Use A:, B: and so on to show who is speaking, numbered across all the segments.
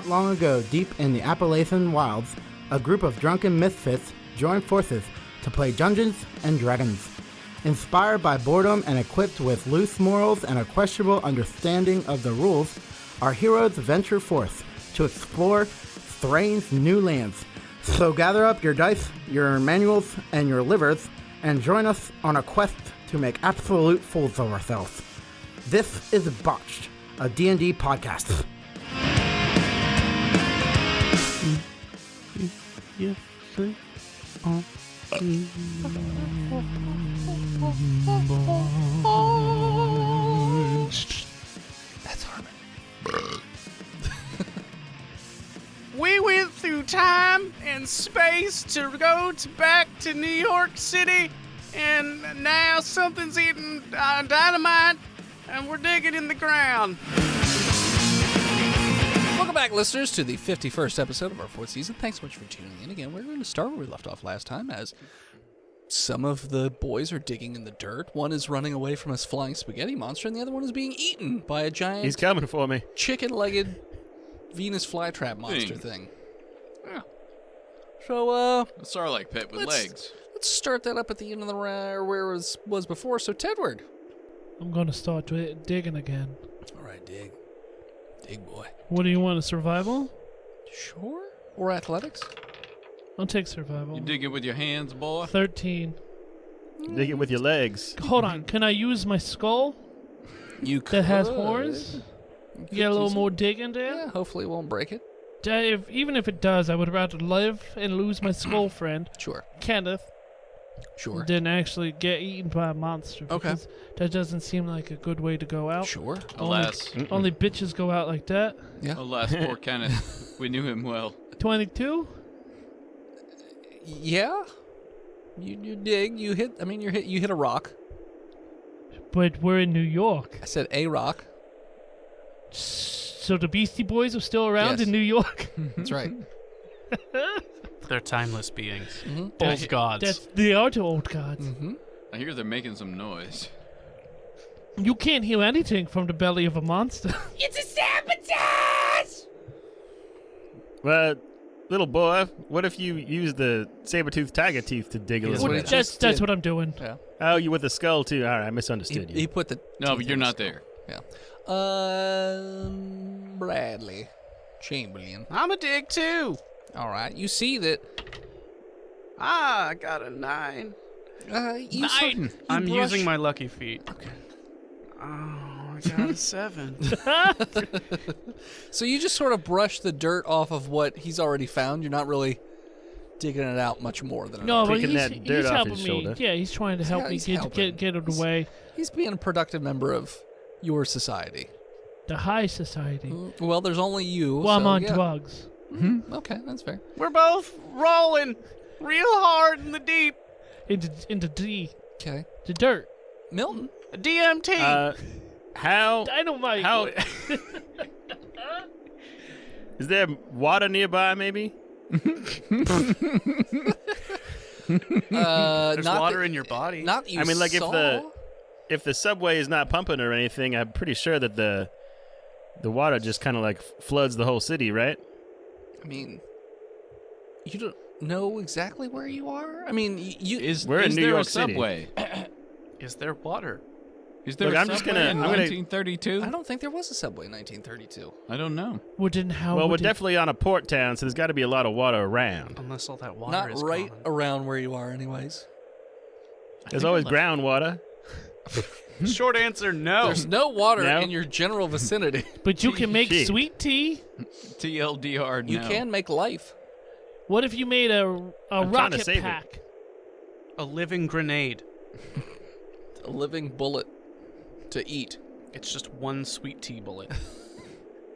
A: Not long ago, deep in the Appalachian wilds, a group of drunken misfits joined forces to play Dungeons and Dragons. Inspired by boredom and equipped with loose morals and a questionable understanding of the rules, our heroes venture forth to explore strange new lands. So gather up your dice, your manuals, and your livers, and join us on a quest to make absolute fools of ourselves. This is Botched, a D&D podcast. Yes, sir.
B: That's Harmon.
C: We went through time and space to go back to New York City, and now something's eating dynamite, and we're digging in the ground.
B: Welcome back, listeners, to the 51st episode of our 4th season. Thanks so much for tuning in. Again, we're going to start where we left off last time, as some of the boys are digging in the dirt. One is running away from a flying spaghetti monster, and the other one is being eaten by a giant...
D: He's coming for me.
B: ...chicken-legged Venus flytrap monster thing. Yeah. So,
E: A Sarlacc pit with legs.
B: Let's start that up at the end of the round where it was before. So, Tedward.
F: I'm going to start digging again.
B: All right, dig. Dig, boy.
F: What do you want, a survival?
B: Sure. Or athletics.
F: I'll take survival.
E: You dig it with your hands, boy?
F: 13.
D: Dig it with your legs.
F: Hold on, can I use my skull
B: You could.
F: that has horns? Get a little more digging there?
B: Yeah, hopefully it won't break it.
F: Even if it does, I would rather live and lose my skull friend,
B: Sure.
F: Kenneth,
B: Sure.
F: than actually get eaten by a monster.
B: Okay.
F: Because that doesn't seem like a good way to go out.
B: Sure.
E: Alas.
F: Only bitches go out like that.
B: Yeah.
E: Alas, poor Kenneth. We knew him well.
F: 22?
B: Yeah. You dig. You hit. I mean, you hit a rock.
F: But we're in New York.
B: I said a rock.
F: So the Beastie Boys are still around
B: Yes.
F: in New York?
B: That's right.
C: They're timeless beings.
B: Mm-hmm.
C: Old gods.
F: They are the old gods.
B: Mm-hmm.
E: I hear they're making some noise.
F: You can't hear anything from the belly of a monster.
B: It's a sabotage.
D: Well, little boy, what if you use the saber-toothed tiger teeth to dig a
B: Yes,
D: little
B: what
D: bit?
B: it just
F: That's
B: did.
F: what I'm doing.
B: Yeah.
D: Oh, you with the skull, too. All right, I misunderstood
B: He
D: you.
B: put the.
E: No,
B: teeth
E: but you're
B: in
E: not
B: his
E: there.
B: skull. Yeah. Bradley Chamberlain.
C: I'm a dig too.
B: All right. You see that.
C: I got a 9.
B: You sort- you
C: I'm
B: brush-
C: using my lucky feet.
B: Okay.
C: Oh, I got a 7.
B: So you just sort of brush the dirt off of what he's already found. You're not really digging it out much more than
F: No, but
D: Picking
F: he's,
D: that dirt
F: he's
D: off
F: helping
D: his
F: me.
D: shoulder.
F: Yeah, he's trying to help me
B: he's helping.
F: get it away.
B: He's being a productive member of your society.
F: The high society.
B: Well, there's only you.
F: Well, I'm
B: so,
F: on
B: yeah.
F: drugs.
B: Okay, that's fair.
C: We're both rolling real hard in the deep.
F: Into
B: Okay.
F: the dirt.
B: Milton?
C: DMT.
D: How
F: Dynamite.
D: How- is there water nearby? Maybe.
C: There's
B: not
C: water
B: that-
C: in your body.
B: Not that you
D: I mean, like,
B: saw.
D: if the subway is not pumping or anything, I'm pretty sure that the water just kind of like floods the whole city, right?
B: I mean, you don't know exactly where you are? I mean, you...
D: We're in
E: is
D: New
E: there
D: York
E: a
D: City.
E: subway?
C: Is there water?
E: Is there
D: Look,
E: a
D: I'm just
E: subway
D: gonna-
E: in
D: I'm gonna-
E: 1932?
B: I don't think there was a subway in 1932.
E: I don't know.
F: Well, then how
D: Well, we're
F: would it-
D: definitely on a port town, so there's got to be a lot of water around.
C: Unless all that water
B: Not
C: is
B: right
C: gone.
B: around where you are anyways.
D: There's always groundwater.
C: Short answer, no.
B: There's no water
D: No?
B: in your general vicinity.
F: But you can make
D: Shit.
F: sweet tea.
E: TLDR,
B: You
E: no.
B: can make life.
F: What if you made a
D: I'm trying to
F: rocket
D: save it.
F: pack?
C: A living grenade.
B: A living bullet to eat.
C: It's just one sweet tea bullet.
B: It's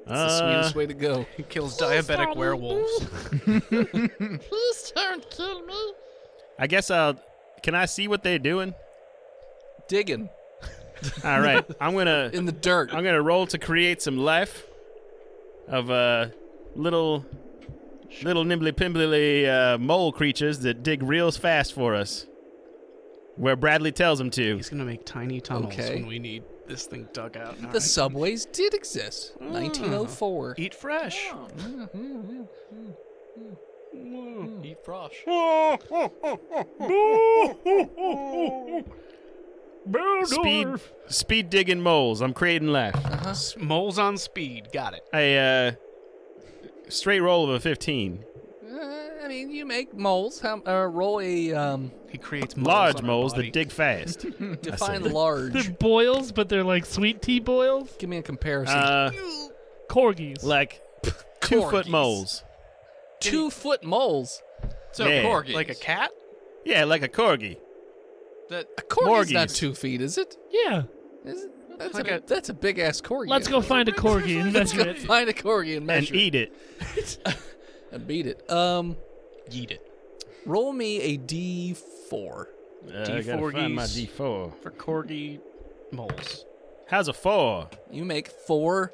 B: the sweetest way to go.
C: It kills diabetic werewolves.
F: Please don't kill me.
D: I guess can I see what they're doing?
B: Digging
D: All right, I'm
B: in the dirt.
D: gonna roll to create some life of little nimbly pimbly mole creatures that dig real fast for us. where Bradley tells him to.
C: He's gonna make tiny tunnels
B: Okay.
C: when we need this thing dug out. All
B: The
C: right.
B: subways did exist. 1904.
C: Eat fresh.
E: Eat frosh.
D: Speed digging moles. I'm creating life.
C: Moles on speed. Got it.
D: A straight roll of a 15.
B: I mean, you make moles. Roll a
C: He creates moles
D: Large
C: on our
D: moles
C: body.
D: that dig fast.
B: define
F: They're
B: large.
F: boils, but they're like sweet tea boils.
B: Give me a comparison.
F: Corgis.
D: Like 2-foot
B: Corgis.
D: moles.
B: 2-foot moles.
E: So
D: Yeah.
E: corgis.
C: Like a cat?
D: Yeah, like a corgi.
E: That
B: A corgi's not
D: Morgies.
B: 2 feet, is it?
F: Yeah.
B: Is it? That's,
C: Like
B: that's a big ass corgi.
F: Let's go find a corgi and
B: Let's
F: measure
B: go
F: it.
B: find a corgi and
D: And
B: measure
D: eat it.
B: and beat it.
C: Yeet it.
B: Roll me a D4.
D: I gotta find my
C: D4
D: D4.
C: for corgi moles.
D: How's a 4?
B: You make 4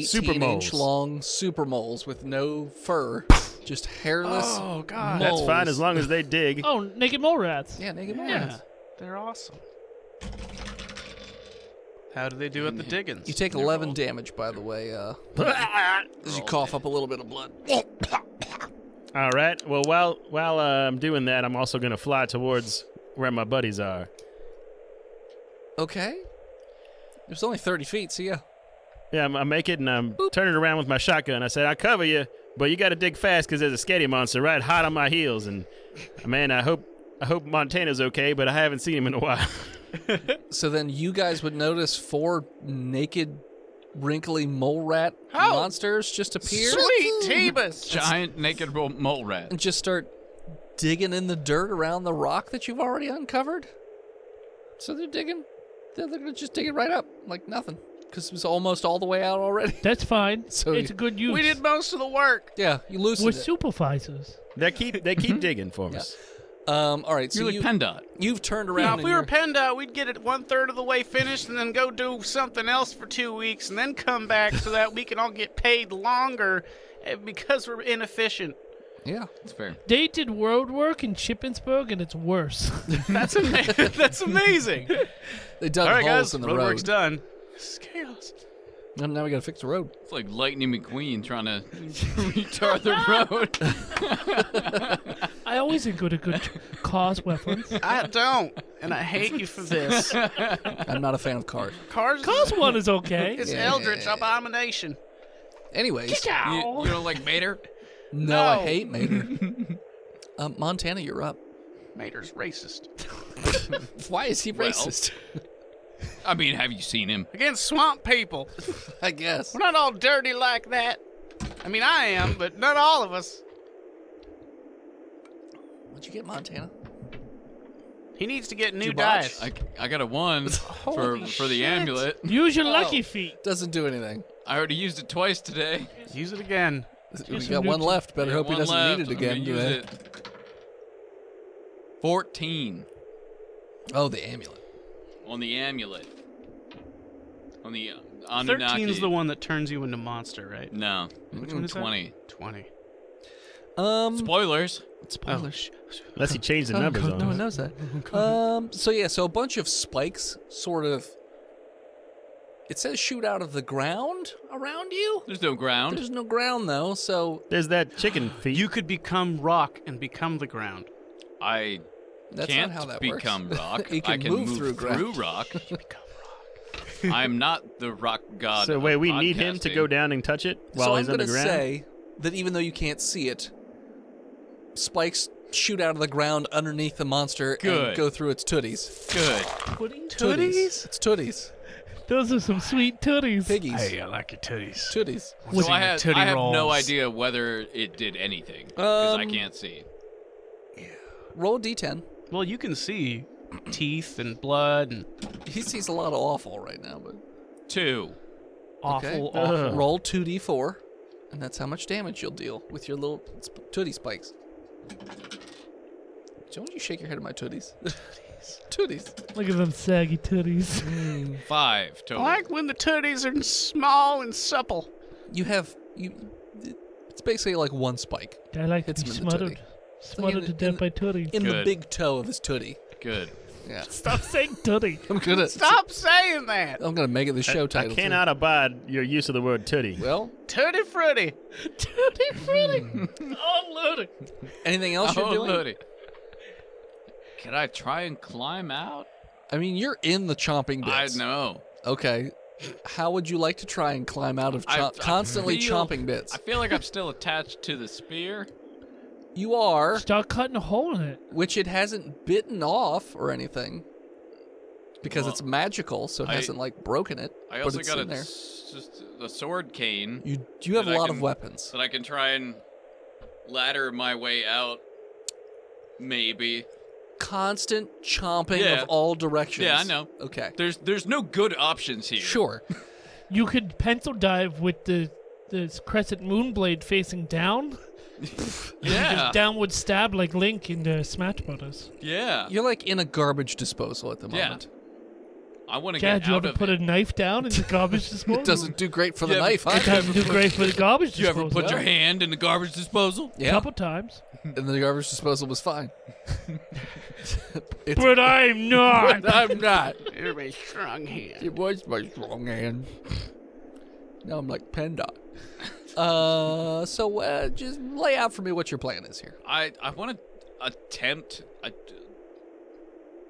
D: Super
B: 18-inch
D: moles.
B: long super moles with no fur, just hairless.
C: Oh God.
B: Moles.
D: That's fine as long as they dig.
F: Oh, naked mole rats.
B: Yeah, naked moles.
C: Yeah, they're awesome. How do they do at the diggings?
B: You take 11 damage, by the way, as you cough up a little bit of blood.
D: All right. Well, while I'm doing that, I'm also gonna fly towards where my buddies are.
B: Okay. It was only 30 feet, so yeah.
D: Yeah, I make it, and I'm turning around with my shotgun. I said, "I'll cover you, but you got to dig fast because there's a sketty monster right hot on my heels." And man, I hope Montana's okay, but I haven't seen him in a while.
B: So then you guys would notice 4 naked, wrinkly mole rat
C: Oh!
B: monsters just appear.
C: Sweet Tebus.
E: giant naked mole rat.
B: And just start digging in the dirt around the rock that you've already uncovered. So they're digging. They're going to just dig it right up like nothing. Because it was almost all the way out already.
F: That's fine.
B: So
F: it's a good use.
C: We did most of the work.
B: Yeah, you loosened
F: We're
B: it.
F: supervisors.
D: They keep digging for us.
B: All right, so
E: You're like PennDOT.
B: you've turned
C: Now,
B: around.
C: if we were PennDOT, we'd get it 1/3 of the way finished and then go do something else for 2 weeks and then come back so that we can all get paid longer because we're inefficient.
B: yeah.
E: That's fair.
F: They did road work in Shippensburg, and it's worse.
C: That's amazing. That's amazing.
B: They dug
C: All right,
B: holes
C: guys,
B: in the
C: road
B: road.
C: work's done. This is chaos.
B: And now we got to fix the road.
E: It's like Lightning McQueen trying to retard the road.
F: I always think good a good cause weapons.
C: I don't, and I hate you for this.
B: I'm not a fan of cars.
C: Cars,
F: Cause one is okay.
C: it's
B: Yeah.
C: Eldritch abomination.
B: Anyways,
E: you don't like Mater?
B: no, I
C: No.
B: hate Mater. Montana, you're up.
C: Mater's racist.
B: Why is he
E: Well.
B: racist?
E: I mean, have you seen him?
C: Against swamp people.
B: I guess.
C: We're not all dirty like that. I mean, I am, but not all of us.
B: What'd you get, Montana?
C: He needs to get new
B: you botch?
C: dice.
E: I got a 1 for the
C: shit.
E: amulet.
F: Use your lucky
B: Oh.
F: feet.
B: Doesn't do anything.
E: I already used it twice today.
C: Use it again.
B: We
F: some
B: got one
F: new-
B: left. Better
E: I got
B: hope he
E: one
B: doesn't
E: left.
B: need it
E: I'm gonna
B: again
E: use
B: today.
E: it. 14
B: Oh, the amulet.
E: on the amulet. On the
C: 13 is
E: Anunnaki.
C: the one that turns you into monster, right?
E: No.
C: Which one is that?
E: 20.
C: 20.
E: Spoilers.
B: Spoilers.
D: Unless he changed the numbers on
B: No one
D: us.
B: knows that. So a bunch of spikes sort of. It says shoot out of the ground around you.
E: There's no ground.
B: There's no ground though, so
D: There's that chicken feet.
C: You could become rock and become the ground.
E: I
B: that's
E: can't
B: not how that
E: become
B: works.
E: rock.
B: You can
E: I can
B: move through ground.
E: rock. I'm not the rock god.
D: So
E: of
D: wait, we need him to
E: podcasting.
D: go down and touch it while
B: So
D: he's
B: I'm gonna
D: underground.
B: say that even though you can't see it, spikes shoot out of the ground underneath the monster and
E: Good.
B: go through its tooties.
E: Good.
F: Pudding?
B: Tooties. It's tooties.
F: Those are some sweet tooties.
B: Piggies.
C: I like your titties.
B: Tooties.
E: So I have
C: Tootsie
E: no
C: Rolls.
E: idea whether it did anything because I can't see.
B: Roll a d10.
C: Well, you can see teeth and blood and
B: He sees a lot of awful right now, but
E: 2.
C: awful,
B: okay.
C: awful.
B: Roll 2d4, and that's how much damage you'll deal with your little tootie spikes. Don't you shake your head at my tooties. Tooties.
F: Look at them saggy tooties.
E: 5
C: I
E: total.
C: like when the titties are small and supple.
B: It's basically like one spike
F: I like to
B: Hits
F: be
B: him in the
F: smothered.
B: tootie.
F: Smothered to death by tooties.
B: in the
E: Good.
B: big toe of his tootie.
E: Good.
B: Yeah.
F: Stop saying tootie.
C: Stop saying that.
B: I'm gonna make it the show title.
D: I cannot abide your use of the word tootie.
B: Well,
C: Tutti frutti.
F: Tutti frutti. Oh, Lordy.
B: anything else you're doing?
E: Lordy. Can I try and climb out?
B: I mean, you're in the chomping bits.
E: I know.
B: Okay. How would you like to try and climb out of constantly chomping bits?
E: I feel like I'm still attached to the spear.
B: You are,
F: Start cutting a hole in it.
B: which it hasn't bitten off or anything. Because
E: Well,
B: it's magical, so it hasn't, broken it.
E: I
B: but
E: also
B: it's
E: got
B: in there.
E: just a sword cane
B: You have a
E: that I
B: lot of
E: can-
B: weapons.
E: that I can try and ladder my way out. Maybe.
B: Constant chomping
E: Yeah.
B: of all directions.
E: Yeah, I know.
B: Okay.
E: There's no good options here.
B: Sure.
F: You could pencil dive with the crescent moon blade facing down.
E: Yeah.
F: Just downward stab like Link in the Smash Brothers.
E: Yeah.
B: You're like in a garbage disposal at the
E: Yeah.
B: moment.
E: I want to
F: Chad,
E: get
F: you
E: out
F: ever
E: of
F: put
E: it.
F: a knife down in the garbage disposal?
B: It doesn't do great for the
E: Yeah,
B: knife,
F: It
B: huh?
F: doesn't do great for the garbage
E: You
F: disposal.
E: ever put your hand in the garbage disposal?
F: A
B: Yeah.
F: couple times.
B: And the garbage disposal was fine.
F: But I'm not.
B: I'm not.
C: You're my strong hand.
B: It was my strong hand. Now I'm like PennDOT. So just lay out for me what your plan is here.
E: I want to attempt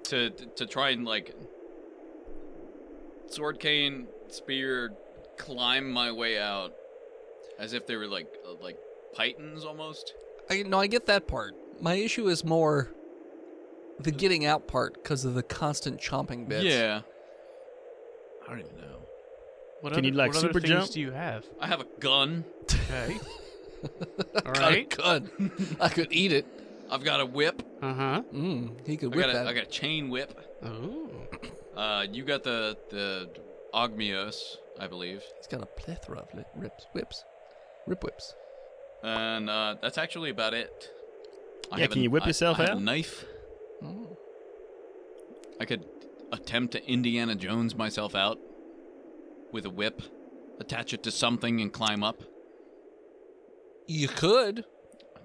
E: to try and sword cane spear climb my way out as if they were like pythons almost.
B: I get that part. My issue is more the getting out part because of the constant chomping bits.
E: Yeah.
C: I don't even know.
D: Can you,
C: what
D: super
C: other things
D: jump?
C: do you have?
E: I have a gun.
C: Okay. All
B: Got
C: right.
B: a gun. I could eat it.
E: I've got a whip.
C: Uh-huh.
B: He could
E: I
B: whip
E: got
B: that.
E: a chain whip.
C: Ooh.
E: You got the Ogmios, I believe.
B: He's got a plethora of rip whips.
E: And that's actually about it.
D: Yeah, can you whip yourself
E: I have
D: out?
E: a knife.
B: Oh.
E: I could attempt to Indiana Jones myself out with a whip, attach it to something, and climb up.
B: You could.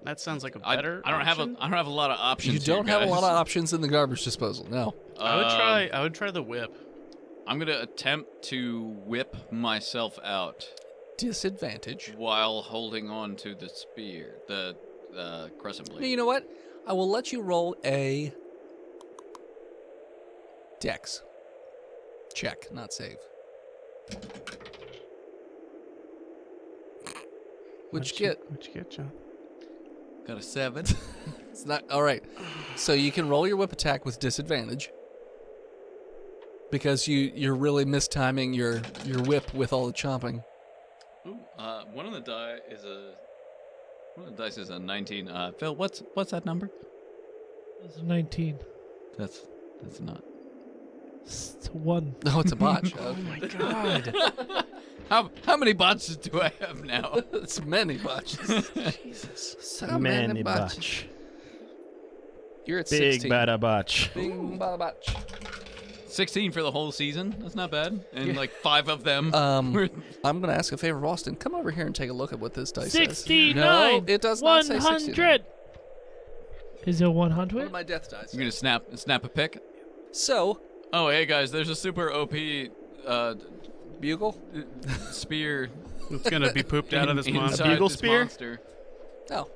C: That sounds like a
E: I
C: better
E: don't have a lot of options.
B: You don't
E: here,
B: have a lot of
E: guys.
B: options in the garbage disposal. No.
C: I would try the whip.
E: I'm gonna attempt to whip myself out
B: Disadvantage.
E: while holding on to the spear, the crescent blade.
B: You know what? I will let you roll a dex check, not save. What'd you get?
C: What'd you get, John?
E: Got a 7.
B: It's not all right. So you can roll your whip attack with disadvantage because you're really mistiming your whip with all the chomping.
E: Ooh, one of the dice is a 19. Phil, what's that number?
F: It's 19.
E: That's not.
F: It's 1.
B: No, it's a botch.
C: Oh my god.
E: How many botches do I have now?
B: It's many botches.
C: Jesus.
B: So
D: Many
B: botches.
D: botch.
B: You're at
D: Big
B: 16.
D: bada botch.
B: Bing bada botch.
E: 16 for the whole season. That's not bad. And 5 of them.
B: I'm going to ask a favor of Austin. Come over here and take a look at what this dice says.
F: 69.
B: No, it does not say 69.
F: 100. Is it
B: One of
F: 100?
B: my death dice.
E: You gonna snap a pic?
B: So,
E: Oh, hey guys, there's a super OP
B: bugle?
E: spear.
C: It's gonna be pooped out of this monster.
E: inside
D: bugle
E: this
D: spear?
E: monster.
B: Oh.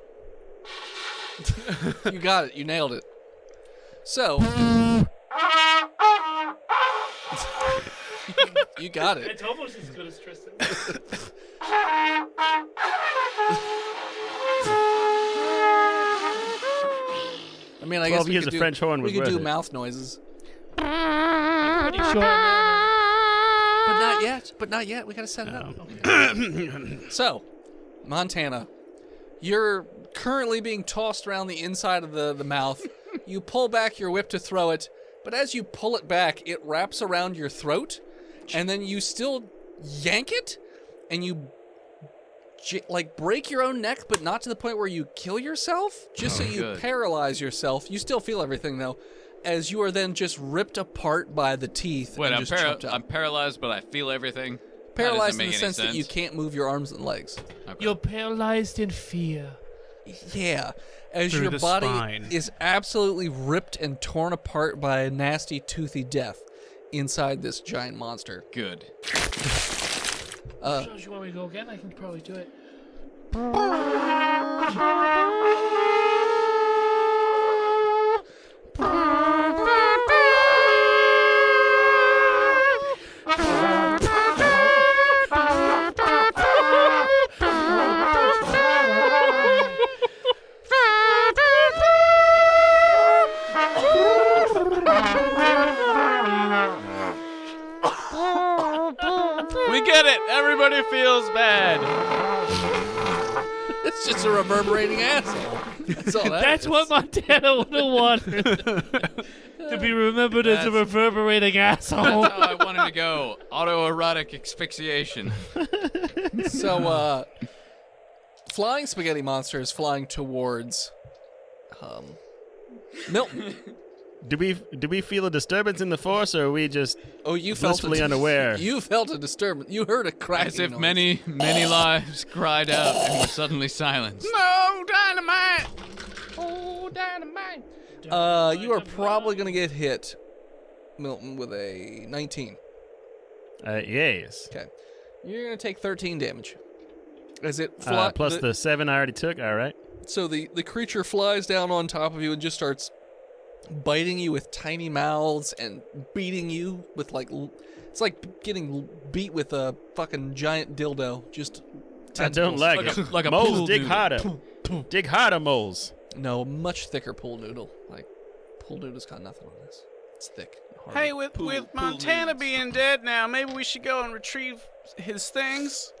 B: You got it. You nailed it. So. You got it.
F: It's almost as good as Tristan.
B: I mean, I
D: 12
B: guess we
D: years
B: could
D: of
B: do,
D: French horn was
B: we could
D: worth
B: do
D: it.
B: mouth noises.
F: Pretty sure.
B: But not yet. But not yet. We got to set it up. So, Montana, you're currently being tossed around the inside of the mouth. You pull back your whip to throw it, but as you pull it back, it wraps around your throat, and then you still yank it, and you break your own neck, but not to the point where you kill yourself, just so you
E: good.
B: paralyze yourself. You still feel everything, though, as you are then just ripped apart by the teeth.
E: Wait,
B: and
E: I'm
B: just chopped up.
E: I'm paralyzed, but I feel everything.
B: Paralyzed
E: That
B: in
E: doesn't
B: the
E: make
B: sense
E: any
B: that you can't move your arms and legs.
E: Okay.
F: You're paralyzed in fear.
B: Yeah, as
C: Through
B: your
C: the
B: body
C: spine.
B: is absolutely ripped and torn apart by a nasty, toothy death inside this giant monster.
E: Good.
F: So, you want me to go again? I can probably do it.
C: We get it. Everybody feels bad.
B: It's just a reverberating asshole. That's all that
F: That's
B: is.
F: what Montana would have wanted. To be remembered as a reverberating asshole.
E: That's how I wanted to go. Autoerotic asphyxiation.
B: So, flying spaghetti monster is flying towards Milton.
D: Do we feel a disturbance in the force, or are we just
B: Oh, you felt
D: blissfully unaware?
B: You felt a disturbance. You heard a cracking
E: As if
B: noise.
E: many lives cried out and were suddenly silenced.
C: No, dynamite. Oh, dynamite.
B: You are probably going to get hit, Milton, with a 19.
D: Yes.
B: Okay. You're going to take 13 damage. As it
D: Plus the 7 I already took. All right.
B: So the creature flies down on top of you and just starts biting you with tiny mouths and beating you with it's like getting beat with a fucking giant dildo. Just
D: I don't
B: tentacles.
D: like
E: Like
D: it.
E: a- like a
D: moles,
E: pool
D: dig
E: noodle.
D: harder. Dig harder, moles.
B: No, much thicker pool noodle. Like pool noodle's got nothing on this. It's thick. and hard.
C: Hey, with Montana
E: noodles.
C: being dead now, maybe we should go and retrieve his things.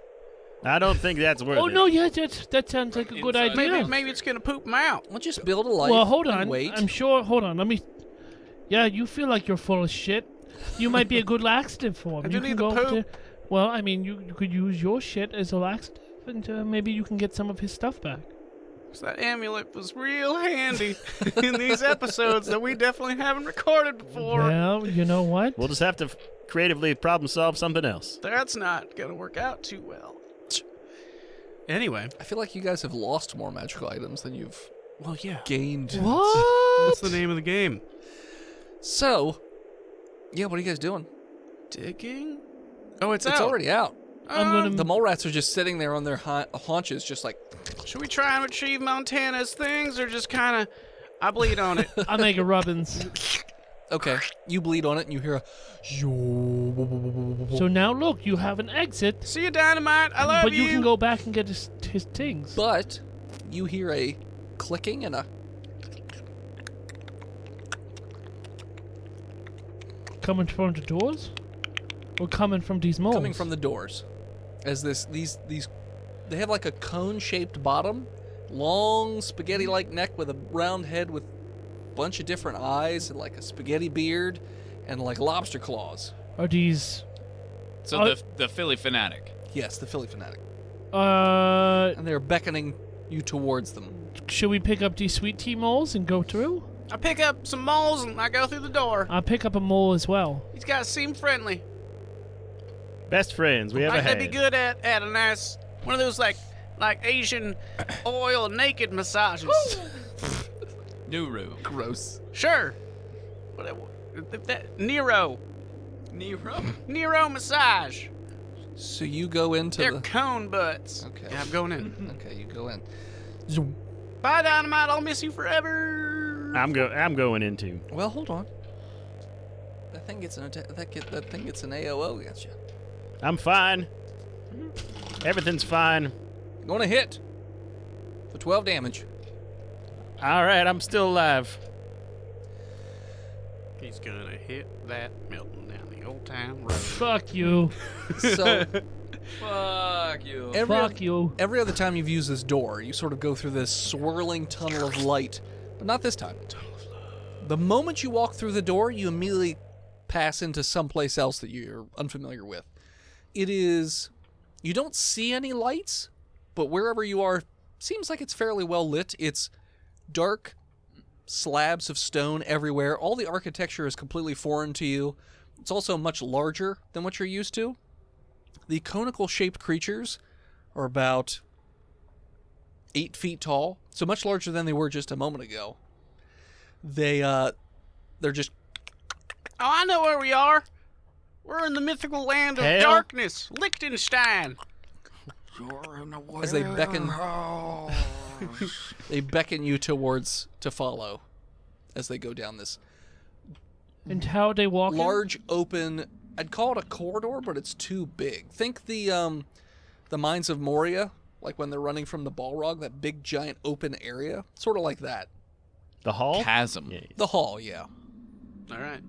D: I don't think that's worth
F: Oh
D: it.
F: no, yeah, that sounds like a good
E: Inside.
F: idea.
C: Maybe it's gonna poop him out.
B: Well, just build a life.
F: Well, hold
B: and
F: on.
B: Wait.
F: I'm sure. Hold on. Let me. Yeah, you feel like you're full of shit. You might be a good laxative for him.
C: I do
F: You
C: need
F: can
C: the
F: go up
C: poop.
F: to. Well, I mean, you could use your shit as a laxative, and maybe you can get some of his stuff back.
C: So that amulet was real handy in these episodes that we definitely haven't recorded before.
F: Well, you know what?
D: We'll just have to creatively problem solve something else.
C: That's not gonna work out too well. Anyway,
B: I feel like you guys have lost more magical items than you've
C: well, yeah.
B: gained.
F: What?
C: What's the name of the game?
B: So, yeah, what are you guys doing?
C: Digging? Oh, it's
B: It's
C: out.
B: already out.
F: I'm gonna.
B: The mole rats are just sitting there on their haunches, just like.
C: Should we try and retrieve Montana's things, or just kind of? I bleed on it.
F: I'll make a rubbins.
B: Okay, you bleed on it, and you hear a.
F: So now look, you have an exit,
C: See you, Dynamite. I love
F: but you can go back and get his things.
B: But you hear a clicking and a.
F: Coming from the doors, or coming from these moles?
B: Coming from the doors, as these they have like a cone-shaped bottom, long spaghetti-like neck with a round head with a bunch of different eyes and like a spaghetti beard and like lobster claws.
F: Are these?
E: So the Philly fanatic.
B: Yes, the Philly fanatic,
F: And
B: and they're beckoning you towards them.
F: should we pick up these sweet tea moles and go through?
C: I pick up some moles and I go through the door.
F: I'll pick up a mole as well.
C: He's got to seem friendly.
D: Best friends we ever
C: Like
D: had.
C: they'd be good at a nice one of those like Asian oil naked massages.
E: Nuru.
B: Gross.
C: Sure. Nero massage.
B: So you go into
C: They're
B: the.
C: cone butts.
B: Okay.
C: Yeah, I'm going in.
B: Okay, you go in.
C: Bye, Dynamite. I'll miss you forever.
D: I'm going into.
B: Well, hold on. That thing gets an that thing gets an AOO against you.
D: I'm fine. Everything's fine.
B: Going to hit for 12 damage.
D: All right, I'm still alive.
C: He's gonna hit that Milton down the old town road.
F: Fuck you.
B: So
E: Fuck you.
F: Fuck you.
B: every other time you've used this door, you sort of go through this swirling tunnel of light, but not this time. The moment you walk through the door, you immediately pass into someplace else that you're unfamiliar with. It is. You don't see any lights, but wherever you are, seems like it's fairly well lit. It's dark slabs of stone everywhere. All the architecture is completely foreign to you. It's also much larger than what you're used to. The conical shaped creatures are about 8 feet tall, so much larger than they were just a moment ago. They're just...
C: Oh, I know where we are. We're in the mythical land of
D: Hell.
C: darkness, Liechtenstein.
B: As they beckon... they beckon you to follow as they go down this
F: And how are they walking?
B: large open, I'd call it a corridor, but it's too big. Think the Mines of Moria, like when they're running from the Balrog, that big giant open area, sort of like that.
D: The hall?
E: Chasm.
D: Yeah.
B: The hall, yeah.
C: All right,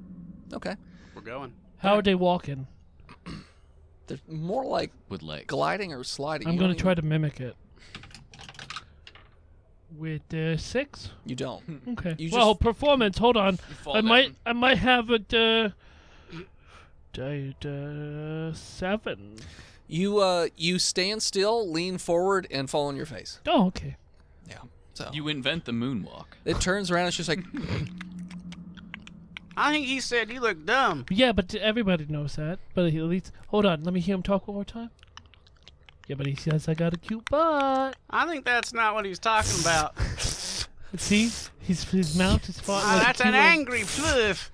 B: Okay.
C: we're going.
F: How are they walking?
B: They're more like
E: With legs.
B: gliding or sliding.
F: I'm
B: You
F: going to
B: don't
F: try to mimic it. With 6?
B: You don't.
F: Okay.
B: You
F: Well,
B: just-
F: performance. Hold on.
E: fall
F: I
E: down.
F: might have it. 7.
B: You stand still, lean forward, and fall on your face.
F: Oh, okay.
B: Yeah. So
E: You invent the moonwalk.
B: it turns around. It's just like
C: I think he said you look dumb.
F: Yeah, but everybody knows that. But at least, hold on. Let me hear him talk one more time. Yeah, but he says I got a cute butt.
C: I think that's not what he's talking about.
F: See, his mouth is far. like
C: That's
F: a
C: an
F: cute little-
C: angry fluff.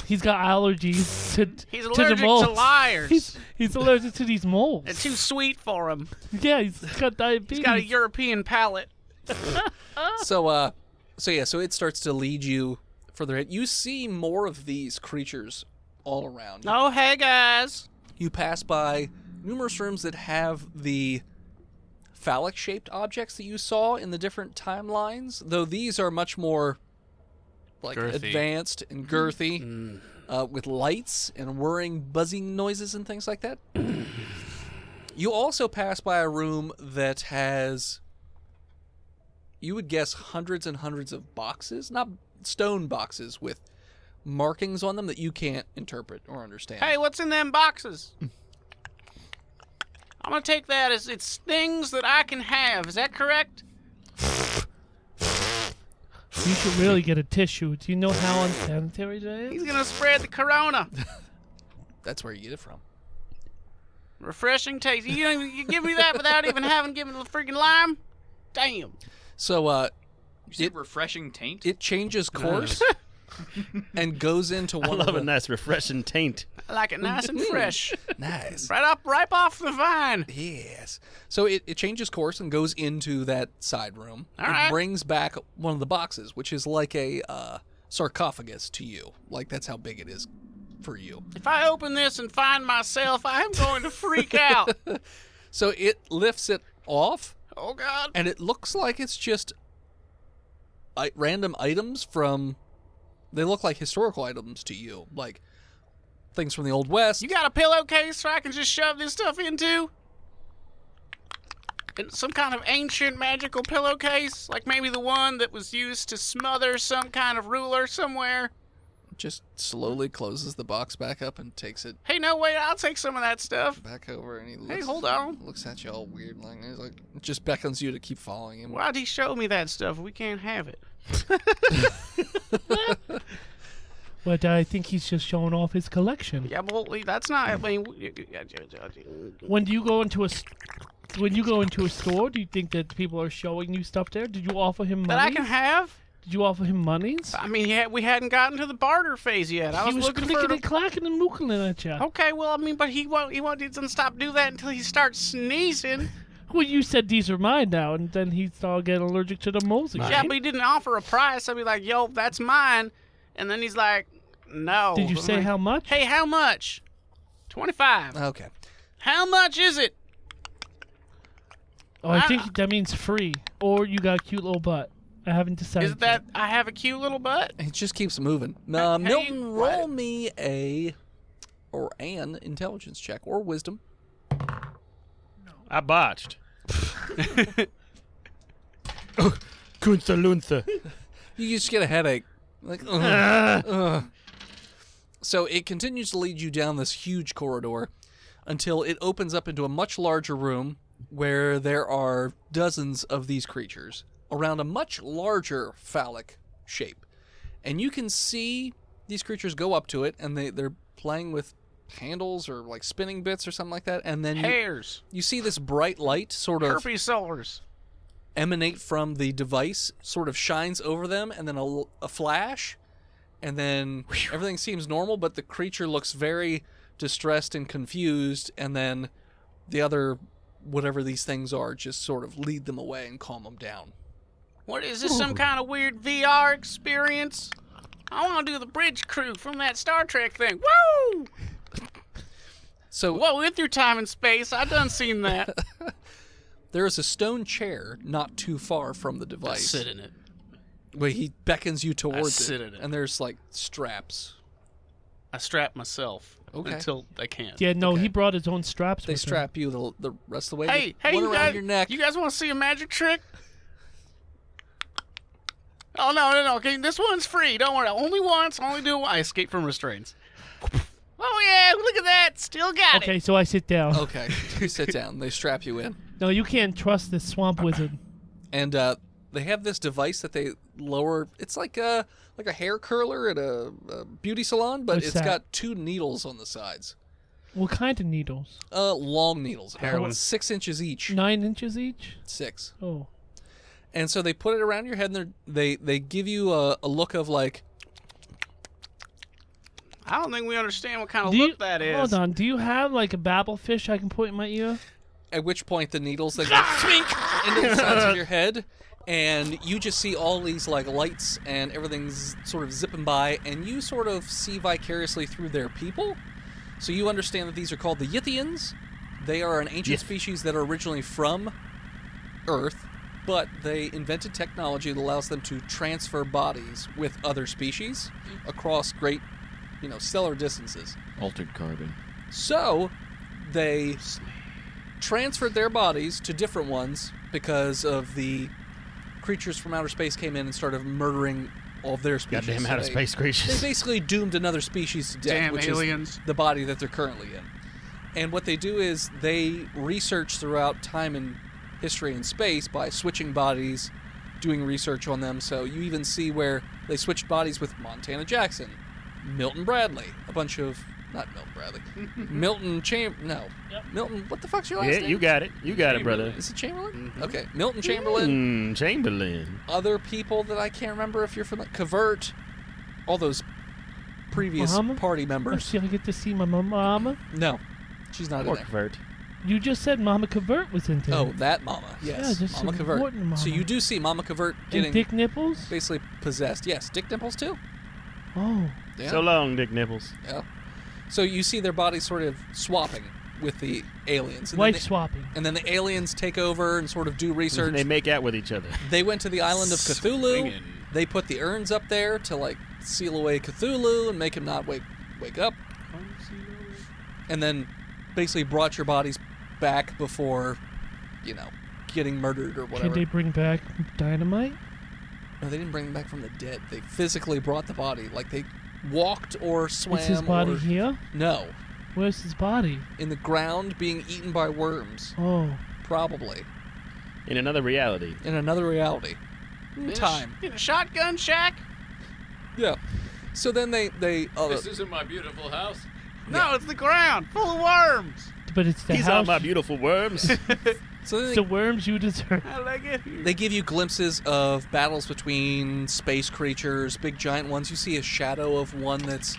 F: He's got allergies
C: He's
F: to
C: allergic
F: the moles.
C: to liars.
F: He's allergic to these moles.
C: They're too sweet for him.
F: Yeah, he's got diabetes.
C: He's got a European palate.
B: so. So it starts to lead you further ahead. You see more of these creatures all around.
C: Oh, hey guys.
B: You pass by numerous rooms that have the phallic-shaped objects that you saw in the different timelines, though these are much more like
E: Girthy.
B: advanced and girthy, with lights and whirring, buzzing noises and things like that. You also pass by a room that has, you would guess, hundreds and hundreds of boxes, not stone boxes, with markings on them that you can't interpret or understand.
C: Hey, what's in them boxes? I'm gonna take that as it's things that I can have. Is that correct?
F: You should really get a tissue. Do you know how unsanitary that is?
C: He's gonna spread the corona.
B: That's where you get it from.
C: Refreshing taste. You give me that without even having given the freaking lime? Damn.
B: So,
E: You said refreshing taint?
B: it changes course and goes into
D: I
B: one
D: love
B: of
D: a
B: the...
D: nice refreshing taint.
C: I like it nice and fresh.
B: Nice.
C: Right off the vine.
B: Yes. So it changes course and goes into that side room.
C: All
B: it
C: right.
B: brings back one of the boxes, which is like a sarcophagus to you. Like, that's how big it is for you.
C: If I open this and find myself, I am going to freak out.
B: So it lifts it off,
C: Oh, God.
B: and it looks like it's just random items from... They look like historical items to you, like things from the Old West.
C: You got a pillowcase so I can just shove this stuff into? Some kind of ancient magical pillowcase? Like maybe the one that was used to smother some kind of ruler somewhere?
B: Just slowly closes the box back up and takes it
C: Hey, no, wait, I'll take some of that stuff.
B: back over, and he looks,
C: Hey, hold on.
B: looks at you all weird, like he's like just beckons you to keep following him.
C: Why'd he show me that stuff? We can't have it.
F: But I think he's just showing off his collection.
C: Yeah, well, that's not. I mean,
F: When you go into a store, do you think that people are showing you stuff there? Did you offer him
C: that I
F: money?
C: can have.
F: Did you offer him monies?
C: I mean, we hadn't gotten to the barter phase yet. I
F: He was
C: looking
F: clicking
C: for.
F: and clacking and mookling at you.
C: Okay, well, I mean, but he doesn't stop do that until he starts sneezing.
F: Well, you said these are mine now, and then he started getting allergic to the moles again.
C: Yeah, but he didn't offer a price. I'd be like, yo, that's mine. And then he's like, no.
F: Did you
C: I'm
F: say
C: like,
F: how much?
C: Hey, how much? 25.
B: Okay.
C: How much is it?
F: Oh, I think that means free, or you got a cute little butt. I haven't decided.
C: Is it that I have a cute little butt?
B: It just keeps moving.
C: Hey,
B: Milton,
C: what?
B: roll me an intelligence check or wisdom.
D: I botched. Kunza Luntha.
B: You just get a headache. Like, ugh. So it continues to lead you down this huge corridor until it opens up into a much larger room where there are dozens of these creatures around a much larger phallic shape. And you can see these creatures go up to it, and they're playing with handles or like spinning bits or something like that. And then
C: Hairs.
B: you see this bright light sort of...
C: Herpes sores.
B: emanate from the device sort of shines over them, and then a flash, and then everything seems normal, but the creature looks very distressed and confused, and then the other, whatever these things are, just sort of lead them away and calm them down.
C: What is this, some kind of weird VR experience? I want to do the bridge crew from that Star Trek thing. Woo!
B: So,
C: Well, with your time and space, I done seen that.
B: there is a stone chair not too far from the
C: I
B: device.
C: sit in it.
B: Where he beckons you towards
C: sit in it.
B: And there's like straps.
C: I strap myself
B: Okay.
C: until I can't.
F: Yeah, no,
B: Okay.
F: he brought his own straps.
B: They
F: with him.
B: strap you the rest of the way.
C: Hey,
B: One
C: you
B: around
C: guys,
B: your neck.
C: you guys want to see a magic trick? Oh, no. Okay, this one's free. Don't worry. Only once. Only do it once. I escape from restraints. Oh, yeah. Look at that. Still got it.
F: Okay, so I sit down.
B: Okay, you sit down. They strap you in,
F: No, you can't trust this swamp wizard.
B: and they have this device that they lower. It's like a hair curler at a beauty salon, but
F: What's
B: it's
F: that?
B: got 2 needles on the sides.
F: What kind of needles?
B: Long needles,
C: Heroin.
B: 6 inches each.
F: 9 inches each?
B: 6.
F: Oh.
B: And so they put it around your head, and they give you a look of like,
C: I don't think we understand what kind of
F: Do you-
C: look that is.
F: Hold on. Do you have like a babble fish I can put in my ear?
B: at which point the needles then go swink into the sides of your head, and you just see all these like lights and everything's sort of zipping by, and you sort of see vicariously through their people. So you understand that these are called the Yithians. They are an ancient species that are originally from Earth, but they invented technology that allows them to transfer bodies with other species across great, stellar distances.
E: Altered carbon.
B: So they transferred their bodies to different ones because of the creatures from outer space came in and started murdering all of their species.
D: Goddamn
B: So
D: outer
B: they-
D: space
B: They
D: creatures.
B: basically doomed another species to death,
C: Damn
B: which
C: aliens.
B: is the body that they're currently in. And what they do is they research throughout time and history and space by switching bodies, doing research on them. So you even see where they switched bodies with Montana Jackson, Milton Bradley, a bunch of... Not Milton Bradley. Milton, what the fuck's your last
D: Yeah,
B: name?
D: you got it. You got it, brother.
B: Is it Chamberlain? Okay. Milton Chamberlain.
D: Chamberlain.
B: Other people that I can't remember if you're familiar. Cavert. All those previous
F: Mama?
B: party
F: I
B: members.
F: see I get to see my mama.
B: No. She's not in
D: Or
B: there.
D: convert.
F: You just said Mama Cavert was in there.
B: Oh, that Mama. Yes.
F: just
B: Mama Cavert.
F: important Mama.
B: So you do see Mama Cavert
F: And
B: getting
F: Dick Nipples?
B: basically possessed. Yes. Dick Nipples too.
F: Oh.
B: Yeah.
D: So long, Dick Nipples.
B: Yeah. So you see their bodies sort of swapping with the aliens. And
F: Wife
B: then
F: swapping.
B: and then the aliens take over and sort of do research.
D: And they make out with each other.
B: They went to the island of Cthulhu.
C: Swinging.
B: They put the urns up there to like seal away Cthulhu and make him not wake up. And then basically brought your bodies back before, getting murdered or
F: Can
B: whatever.
F: they bring back dynamite?
B: No, they didn't bring them back from the dead. They physically brought the body. Like they walked or swam.
F: Is his body
B: or...
F: here?
B: No.
F: Where's his body?
B: In the ground being eaten by worms.
F: Oh.
B: Probably.
D: In another reality.
B: In another reality. In time.
C: In a shotgun shack?
B: Yeah. So then they
E: This isn't my beautiful house.
C: No, it's the ground, full of worms.
F: But it's the
D: These are
F: house.
D: my beautiful worms.
B: so then
F: It's the worms you deserve.
C: How did I get here?
B: they give you glimpses of battles between space creatures, big giant ones. You see a shadow of one that's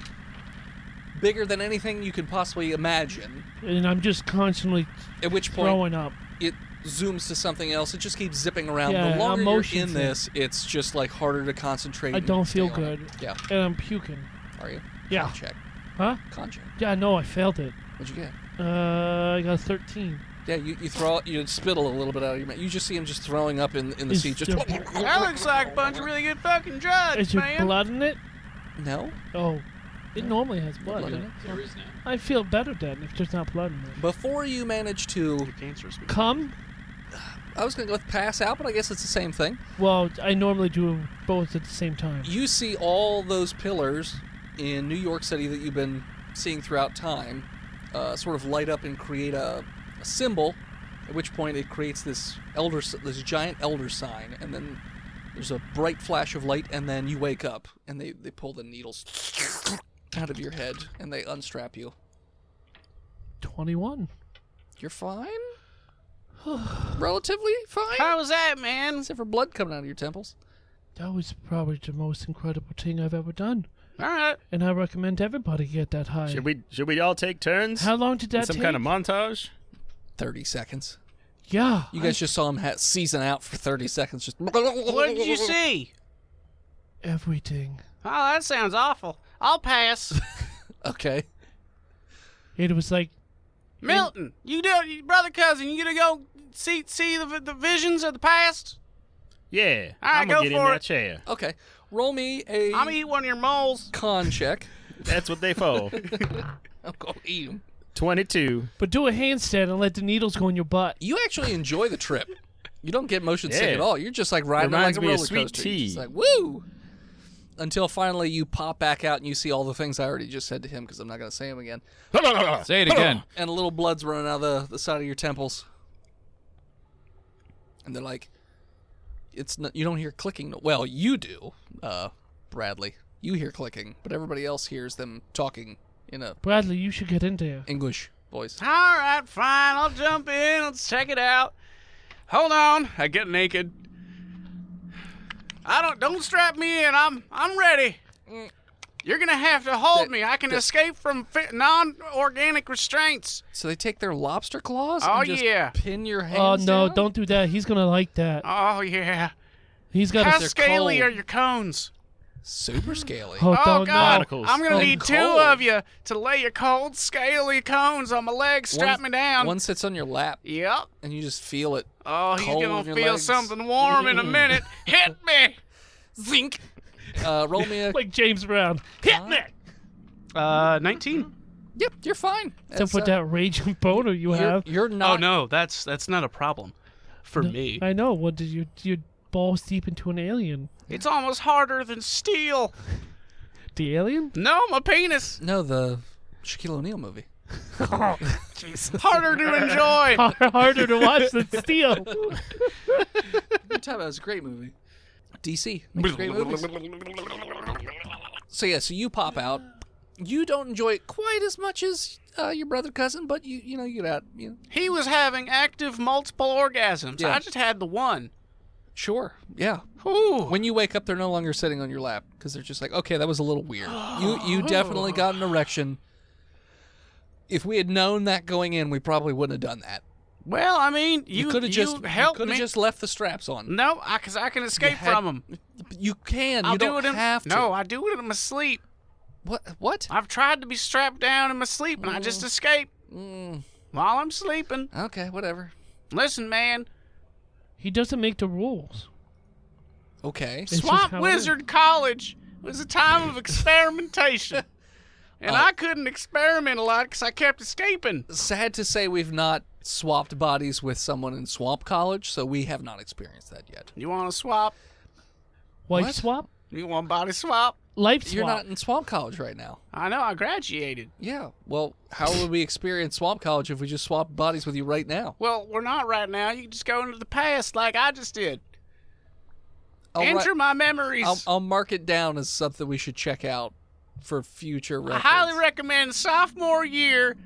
B: bigger than anything you could possibly imagine.
F: And I'm just constantly
B: At which point
F: throwing up.
B: it zooms to something else. It just keeps zipping around.
F: Yeah,
B: the longer
F: I'm
B: you're
F: motion
B: in
F: sick.
B: this, it's just like harder to concentrate.
F: I
B: and
F: don't feel
B: stay on it.
F: good.
B: Yeah.
F: And I'm puking.
B: Are you?
F: Yeah.
B: Con check.
F: Huh?
B: Con check.
F: Yeah, no, I failed it.
B: What'd you get?
F: I got a 13.
B: Yeah, you spittle a little bit out of your mouth. You just see him just throwing up in the
F: Is
B: seat. Just
F: there-
C: That looks like a bunch of really good fucking drugs,
F: Is there
C: man.
F: blood in it?
B: no.
F: Oh. It normally has blood,
B: blood in
F: doesn't it?
E: There is now.
F: I feel better then if there's not blood in it.
B: Before you manage to,
C: Cancerous.
F: Come?
B: I was gonna go with pass out, but I guess it's the same thing.
F: Well, I normally do both at the same time.
B: You see all those pillars in New York City that you've been seeing throughout time, sort of light up and create a symbol. At which point it creates this giant elder sign, and then there's a bright flash of light, and then you wake up, and they pull the needles out of your head, and they unstrap you.
F: 21.
B: You're fine. Relatively fine.
C: How was that, man?
B: Except for blood coming out of your temples.
F: That was probably the most incredible thing I've ever done.
C: All right.
F: And I recommend everybody get that high.
D: Should we all take turns?
F: How long did that
D: In some
F: take?
D: kind of montage?
B: 30 seconds.
F: Yeah.
B: You guys just saw him season out for 30 seconds. Just.
C: What did you see?
F: Everything.
C: Oh, that sounds awful. I'll pass.
B: Okay.
F: It was like,
C: Milton, you brother cousin, you gonna go see the visions of the past?
D: Yeah.
C: All right,
D: I'm going
C: go
D: to get in
C: for
D: that
C: it.
D: chair.
B: Okay. Roll me a
C: I'm gonna eat one of your moles.
B: con check.
D: That's what they for.
B: I'm going to eat him.
D: 22.
F: but do a handstand and let the needles go in your butt.
B: You actually enjoy the trip. You don't get motion sick
D: Yeah.
B: at all. You're just like riding
D: Reminds
B: like a
D: me of
B: roller
D: sweet
B: coaster. You're
D: tea.
B: just like, woo! Until finally you pop back out and you see all the things I already just said to him because I'm not going to say them again.
E: Say it again.
B: And a little blood's running out of the side of your temples. And they're like, it's not, you don't hear clicking. Well, you do, Bradley. You hear clicking, but everybody else hears them talking in a
F: Bradley, you should get in there.
B: English voice.
C: All right, fine. I'll jump in. Let's check it out. Hold on. I get naked. Don't strap me in. I'm ready. You're gonna have to hold me. I can escape from non-organic restraints.
B: So they take their lobster claws
C: Oh,
B: and just
C: yeah.
B: pin your
F: Oh,
B: hands
F: no,
B: down?
F: don't do that. He's going to like that.
C: Oh yeah.
F: He's got
C: How
F: to...
C: scaly
B: cold.
C: are your cones?
B: Super scaly.
F: Oh,
C: Oh
F: don't
C: God!
D: Barnacles.
C: I'm gonna
B: And
C: need two
B: cold.
C: of you to lay your cold, scaly cones on my legs. Strap me down.
B: One sits on your lap,
C: Yep.
B: and you just feel it.
C: Oh, he's
B: Cold in
C: gonna
B: your
C: feel
B: legs.
C: something warm in a minute. Hit me.
B: Zink. Roll me a...
F: Like James Brown. Hit me!
C: 19.
B: Yep, you're fine.
F: Except for that raging boner you have.
B: You're not...
C: Oh no, that's not a problem for me.
F: I know. What did you balls deep into an alien?
C: It's almost harder than steel.
F: The alien?
C: No, my penis.
B: No, the Shaquille O'Neal movie.
C: Harder to enjoy.
F: Harder to watch than steel.
B: Good time. That was a great movie. DC makes great movies. So yeah, so you pop out. You don't enjoy it quite as much as your brother cousin, but you know you get out. You know.
C: He was having active multiple orgasms.
B: Yeah.
C: I just had the one.
B: Sure, yeah.
C: Ooh.
B: When you wake up, they're no longer sitting on your lap because they're just like, okay, that was a little weird. You definitely got an erection. If we had known that going in, we probably wouldn't have done that.
C: Well, I mean,
B: You could have just
C: helped me.
B: just left the straps on.
C: No, because I can escape from them.
B: You can.
C: I'll
B: You
C: do
B: don't
C: it in,
B: have to.
C: No, I do it in my sleep.
B: What?
C: I've tried to be strapped down in my sleep, and I just escape while I'm sleeping.
B: Okay, whatever.
C: Listen, man,
F: He doesn't make the rules.
B: Okay.
F: It's just
C: Swamp
F: how it is.
C: Wizard College was a time of experimentation. And I couldn't experiment a lot because I kept escaping.
B: Sad to say, we've not swapped bodies with someone in Swamp College, so we have not experienced that yet.
C: You want to swap?
F: Wife
B: What?
F: swap?
C: You want body swap?
F: Life swap.
B: You're not in Swamp College right now.
C: I know, I graduated.
B: Yeah. Well, how would we experience Swamp College if we just swapped bodies with you right now?
C: Well, we're not right now. You can just go into the past like I just did.
B: I'll
C: My memories.
B: I'll mark it down as something we should check out for future
C: I
B: reference.
C: highly recommend sophomore year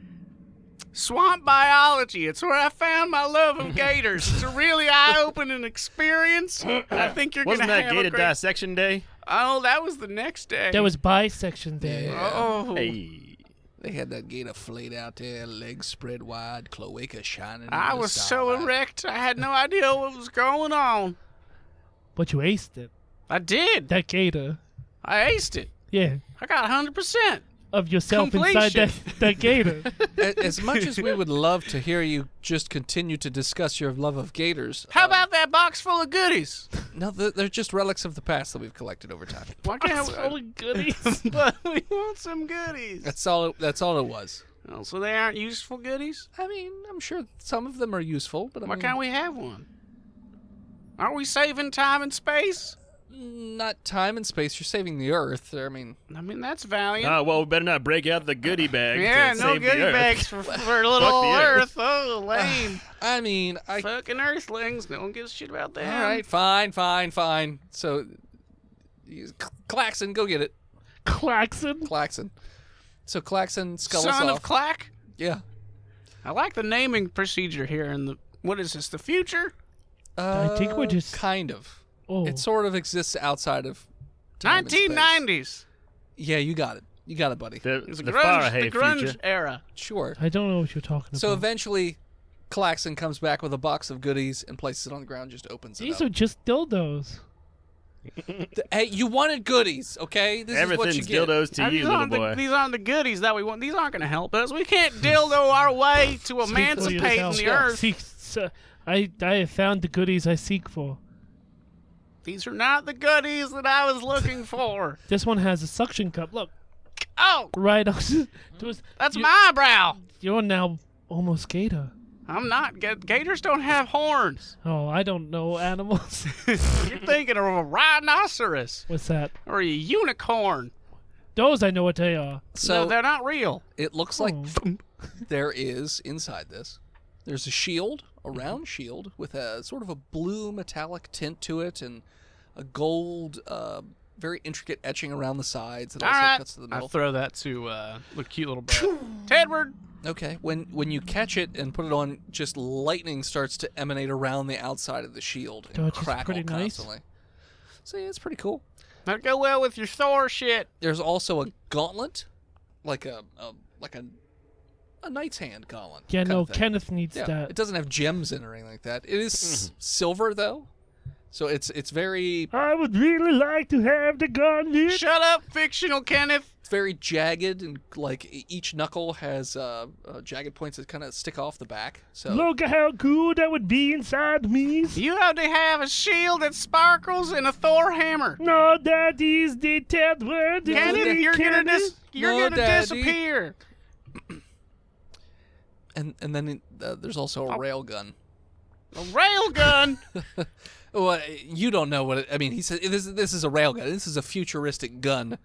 C: swamp biology. It's where I found my love of gators. It's a really eye-opening experience. I think you're going to
D: Wasn't
C: have
D: that
C: a
D: gated
C: great...
D: dissection day?
C: Oh, that was the next day.
F: That was bisection day.
B: Yeah.
C: Oh.
D: Hey.
B: They had that gator flayed out there, legs spread wide, cloaca shining.
C: I
B: in the
C: was so
B: starlight.
C: erect, I had no idea what was going on.
F: But you aced it.
C: I did.
F: That gator.
C: I aced it.
F: Yeah.
C: I got 100%.
F: Of yourself
C: Completion.
F: inside that gator.
B: As much as we would love to hear you just continue to discuss your love of gators,
C: How about that box full of goodies?
B: no, they're just relics of the past that we've collected over time.
C: Why can't
F: It's full of goodies.
C: But we want some goodies.
B: That's all it was.
C: Oh, so they aren't useful goodies?
B: I mean, I'm sure some of them are useful, but I
C: Why
B: mean,
C: can't we have one? Aren't we saving time and space?
B: not time and space. You're saving the Earth. I mean,
C: That's valiant.
D: Oh, well, we better not break out the goodie bag.
C: Yeah,
D: to
C: no
D: save the
C: goodie
D: Earth.
C: bags for little
D: the
C: Earth.
D: Earth.
C: Oh, lame.
B: I
C: Fucking Earthlings. No one gives a shit about them.
B: all right, fine. So, Klaxon, go get it.
F: Klaxon.
B: Klaxon. So Klaxon skulls
C: Son
B: off.
C: of Clack.
B: Yeah.
C: I like the naming procedure here in the What is this, the future?
F: I think we're just...
B: Kind of.
F: Oh.
B: It sort of exists outside of time and space.
C: 1990s.
B: Yeah, you got it. You got it, buddy.
D: The
C: It's
D: Fahrenheit
C: the grunge
D: future.
C: era.
B: Sure.
F: I don't know what you're talking
B: So
F: about.
B: eventually, Klaxon comes back with a box of goodies and places it on the ground, just opens it
F: These
B: up.
F: are just dildos.
B: Hey, you wanted goodies, okay? This
D: Everything's
B: is what you get.
D: dildos to you, little boy.
C: These aren't the goodies that we want. These aren't going to help us. We can't dildo our way to
F: Speak for
C: emancipating
F: yourself.
C: the earth.
F: I have found the goodies I seek for.
C: These are not the goodies that I was looking for.
F: This one has a suction cup. Look,
C: Oh,
F: right on.
C: that's my eyebrow.
F: You're now almost gator.
C: I'm not. Gators don't have horns.
F: Oh, I don't know animals.
C: You're thinking of a rhinoceros
F: What's that?
C: or a unicorn.
F: Those I know what they are.
B: So
C: No, they're not real.
B: it looks like
F: Oh.
B: there is inside this. There's a shield, a round shield with a sort of a blue metallic tint to it, and a gold, very intricate etching around the sides that
C: All
B: also
C: right.
B: cuts to the
C: I'll
B: middle.
C: throw that to the cute little bird. Tedward.
B: Okay, when you catch it and put it on, just lightning starts to emanate around the outside of the shield and
F: That's
B: crackle
F: pretty nice.
B: constantly. So yeah, it's pretty cool.
C: That'd go well with your Thor shit.
B: There's also a gauntlet, like a knight's hand gauntlet.
F: Yeah,
B: kind
F: no,
B: of thing.
F: Kenneth needs
B: Yeah,
F: that.
B: it doesn't have gems in or anything like that. It is silver though, so it's very
F: I would really like to have the gun.
C: Shut up, fictional Kenneth.
B: very jagged, and like each knuckle has jagged points that kind of stick off the back. So
F: Look at how cool that would be inside me.
C: You have to have a shield that sparkles and a Thor hammer.
F: No, that is the Tedward.
C: Kenneth, you're
B: No,
C: gonna
B: Daddy.
C: disappear.
B: and then there's also a rail gun.
C: A rail gun.
B: Well, you don't know what it. I mean, he said this is a rail gun. This is a futuristic gun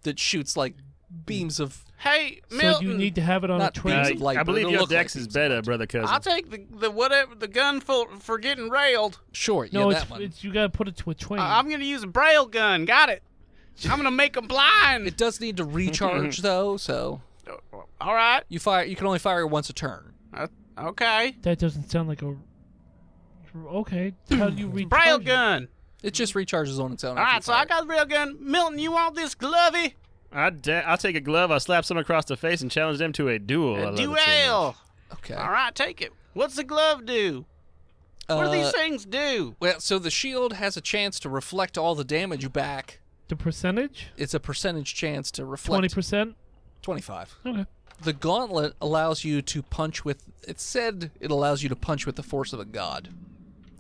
B: that shoots like beams of.
C: Hey,
F: So
C: Milton.
F: you need to have it on
B: Not
F: a
B: beams
F: train.
B: of light,
D: I
B: but
D: believe
B: it'll
D: your
B: look like
D: dex is
B: beams of
D: better,
B: light.
D: brother cousin.
C: I'll take the whatever the gun for getting railed.
B: Sure, yeah,
F: No,
B: that one.
F: it's you gotta put it to a train.
C: I'm gonna use a braille gun. Got it. I'm gonna make them blind.
B: It does need to recharge though, so
C: All right.
B: you can only fire once a turn.
C: Okay.
F: That doesn't sound like a. Okay, how do you read
C: Braille gun.
B: It just recharges on its own.
C: All
B: after
C: right.
B: you
C: So
B: fire
C: I got the braille gun. Milton, you want this glovey?
D: I'll take a glove, I'll slap someone across the face and challenge them to a duel. I
C: A
D: love it so
C: duel.
D: much.
B: Okay.
C: All right, take it. What's the glove do? What do these things do?
B: Well, so the shield has a chance to reflect all the damage back.
F: The percentage?
B: It's a percentage chance to reflect
F: 20%?
B: 25.
F: Okay.
B: The gauntlet allows you to punch with. It said it allows you to punch with the force of a god.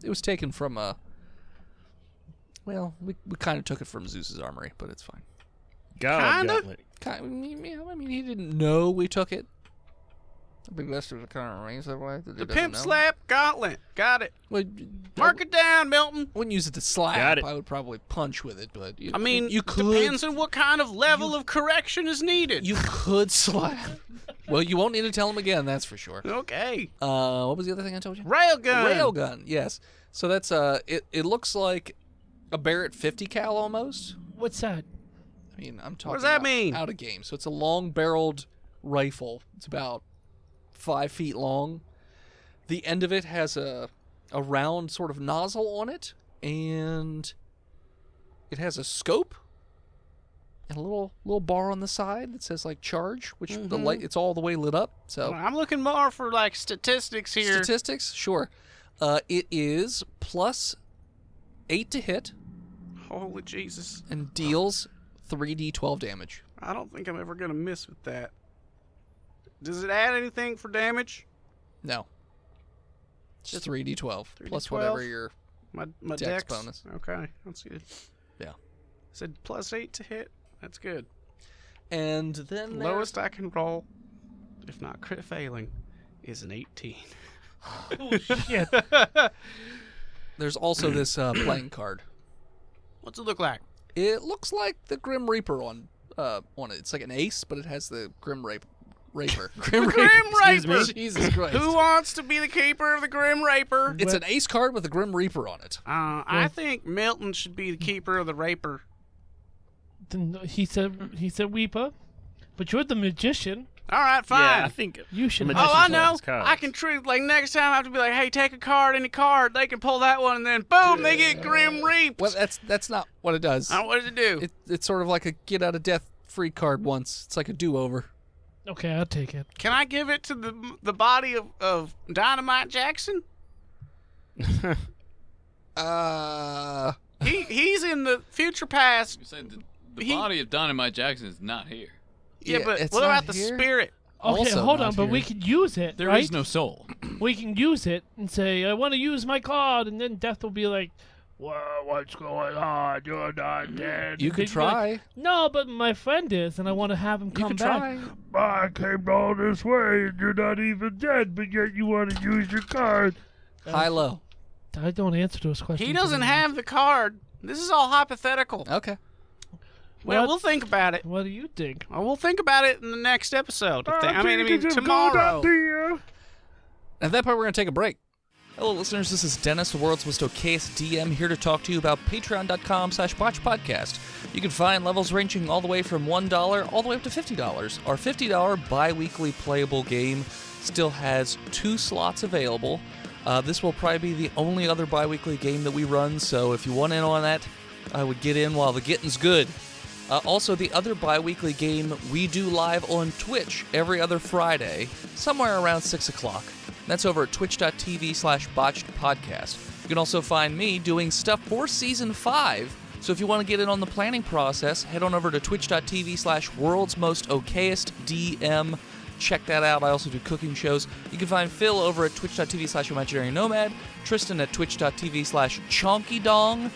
B: It was taken from a. Well, we kind of took it from Zeus's armory, but it's fine.
D: God,
C: Kinda?
D: gauntlet.
B: I mean, he didn't know we took it. I think that's the kind of range that way.
C: The pimp slap gauntlet. Got it.
B: Well,
C: Mark it down, Milton.
B: wouldn't use it to slap.
D: Got it.
B: I would probably punch with it, but
C: I mean,
B: you could.
C: depends on what kind of level of correction is needed.
B: You could slap. Well, you won't need to tell him again. That's for sure.
C: Okay.
B: What was the other thing I told you?
C: Railgun.
B: Railgun. Yes. So that's it looks like a Barrett 50 cal almost.
F: What's that?
B: I mean, I'm talking.
C: does that
B: out,
C: mean?
B: Out of game. So it's a long-barreled rifle. It's about 5 feet long. The end of it has a round sort of nozzle on it, and it has a scope and a little bar on the side that says like charge, which the light it's all the way lit up. So
C: I'm looking more for like statistics here.
B: statistics, sure. It is plus 8 to hit
C: Holy Jesus.
B: and deals 3d12 damage.
C: I don't think I'm ever going to miss with that. Does it add anything for damage?
B: No. Just 3d12 plus
C: 3d12?
B: whatever your
C: My
B: Dex
C: dex
B: bonus.
C: Okay, that's good.
B: Yeah.
C: Said plus 8 to hit. That's good.
B: And then
C: Lowest I can roll, if not crit failing, is an 18.
F: Oh, shit.
B: there's also this playing card.
C: What's it look like?
B: It looks like the Grim Reaper on it. It's like an ace, but it has the Grim Raper. Grim Reaper.
C: Grim
B: Excuse me.
C: Raper.
B: Jesus Christ.
C: Who wants to be the keeper of the Grim Raper?
B: It's an ace card with a Grim Reaper on it.
C: I think Milton should be the keeper of the Raper.
F: Then he said Weeper, but you're the magician.
C: All right, fine.
D: Yeah, I think
F: You should-
D: magicians
C: Oh, I
D: love
C: know.
D: his cards.
C: I can treat like next time I have to be like, hey, take a card, any card. They can pull that one, and then boom, they get Grim Reaped.
B: Well, that's not what it does.
C: What does it do?
B: It's sort of like a get out of death free card once. It's like a do-over.
F: Okay, I'll take it.
C: Can I give it to the body of Dynamite Jackson? He's in the future past.
E: You said the body of Dynamite Jackson is not here.
C: Yeah, but
B: it's
C: what
B: not
C: about the
B: here.
C: spirit?
F: Okay,
B: Also
F: hold
B: not
F: on, but
B: here.
F: we can use it,
E: There
F: right?
E: is no soul.
F: We can use it and say, I want to use my card, and then Death will be like, well, what's going on? You're not dead.
B: You
F: And
B: could
F: then you're like,
B: try.
F: no, but my friend is, and I want to have him
B: You
F: come
B: could
F: back.
B: try.
F: I came all this way, and you're not even dead, but yet you want to use your card.
B: High-low.
F: I don't answer those questions.
C: He doesn't
F: anymore.
C: have the card. This is all hypothetical.
B: Okay.
C: Well,
F: What?
C: we'll think about it.
F: What do you think?
C: Well, we'll think about it in the next episode. I mean, tomorrow.
B: At that point, we're going to take a break. Hello, listeners. This is Dennis, the world's most okayest DM, here to talk to you about patreon.com/botchpodcast. You can find levels ranging all the way from $1 all the way up to $50. Our $50 bi-weekly playable game still has 2 slots available. This will probably be the only other bi-weekly game that we run, so if you want in on that, I would get in while the getting's good. Also, the other bi-weekly game we do live on Twitch every other Friday, somewhere around 6 o'clock. That's over at twitch.tv/botchedpodcast. You can also find me doing stuff for Season 5, so if you want to get in on the planning process, head on over to twitch.tv/worldsmostokayestdm. Check that out. I also do cooking shows. You can find Phil over at twitch.tv/imaginary-nomad, Tristan at twitch.tv/chonkydong,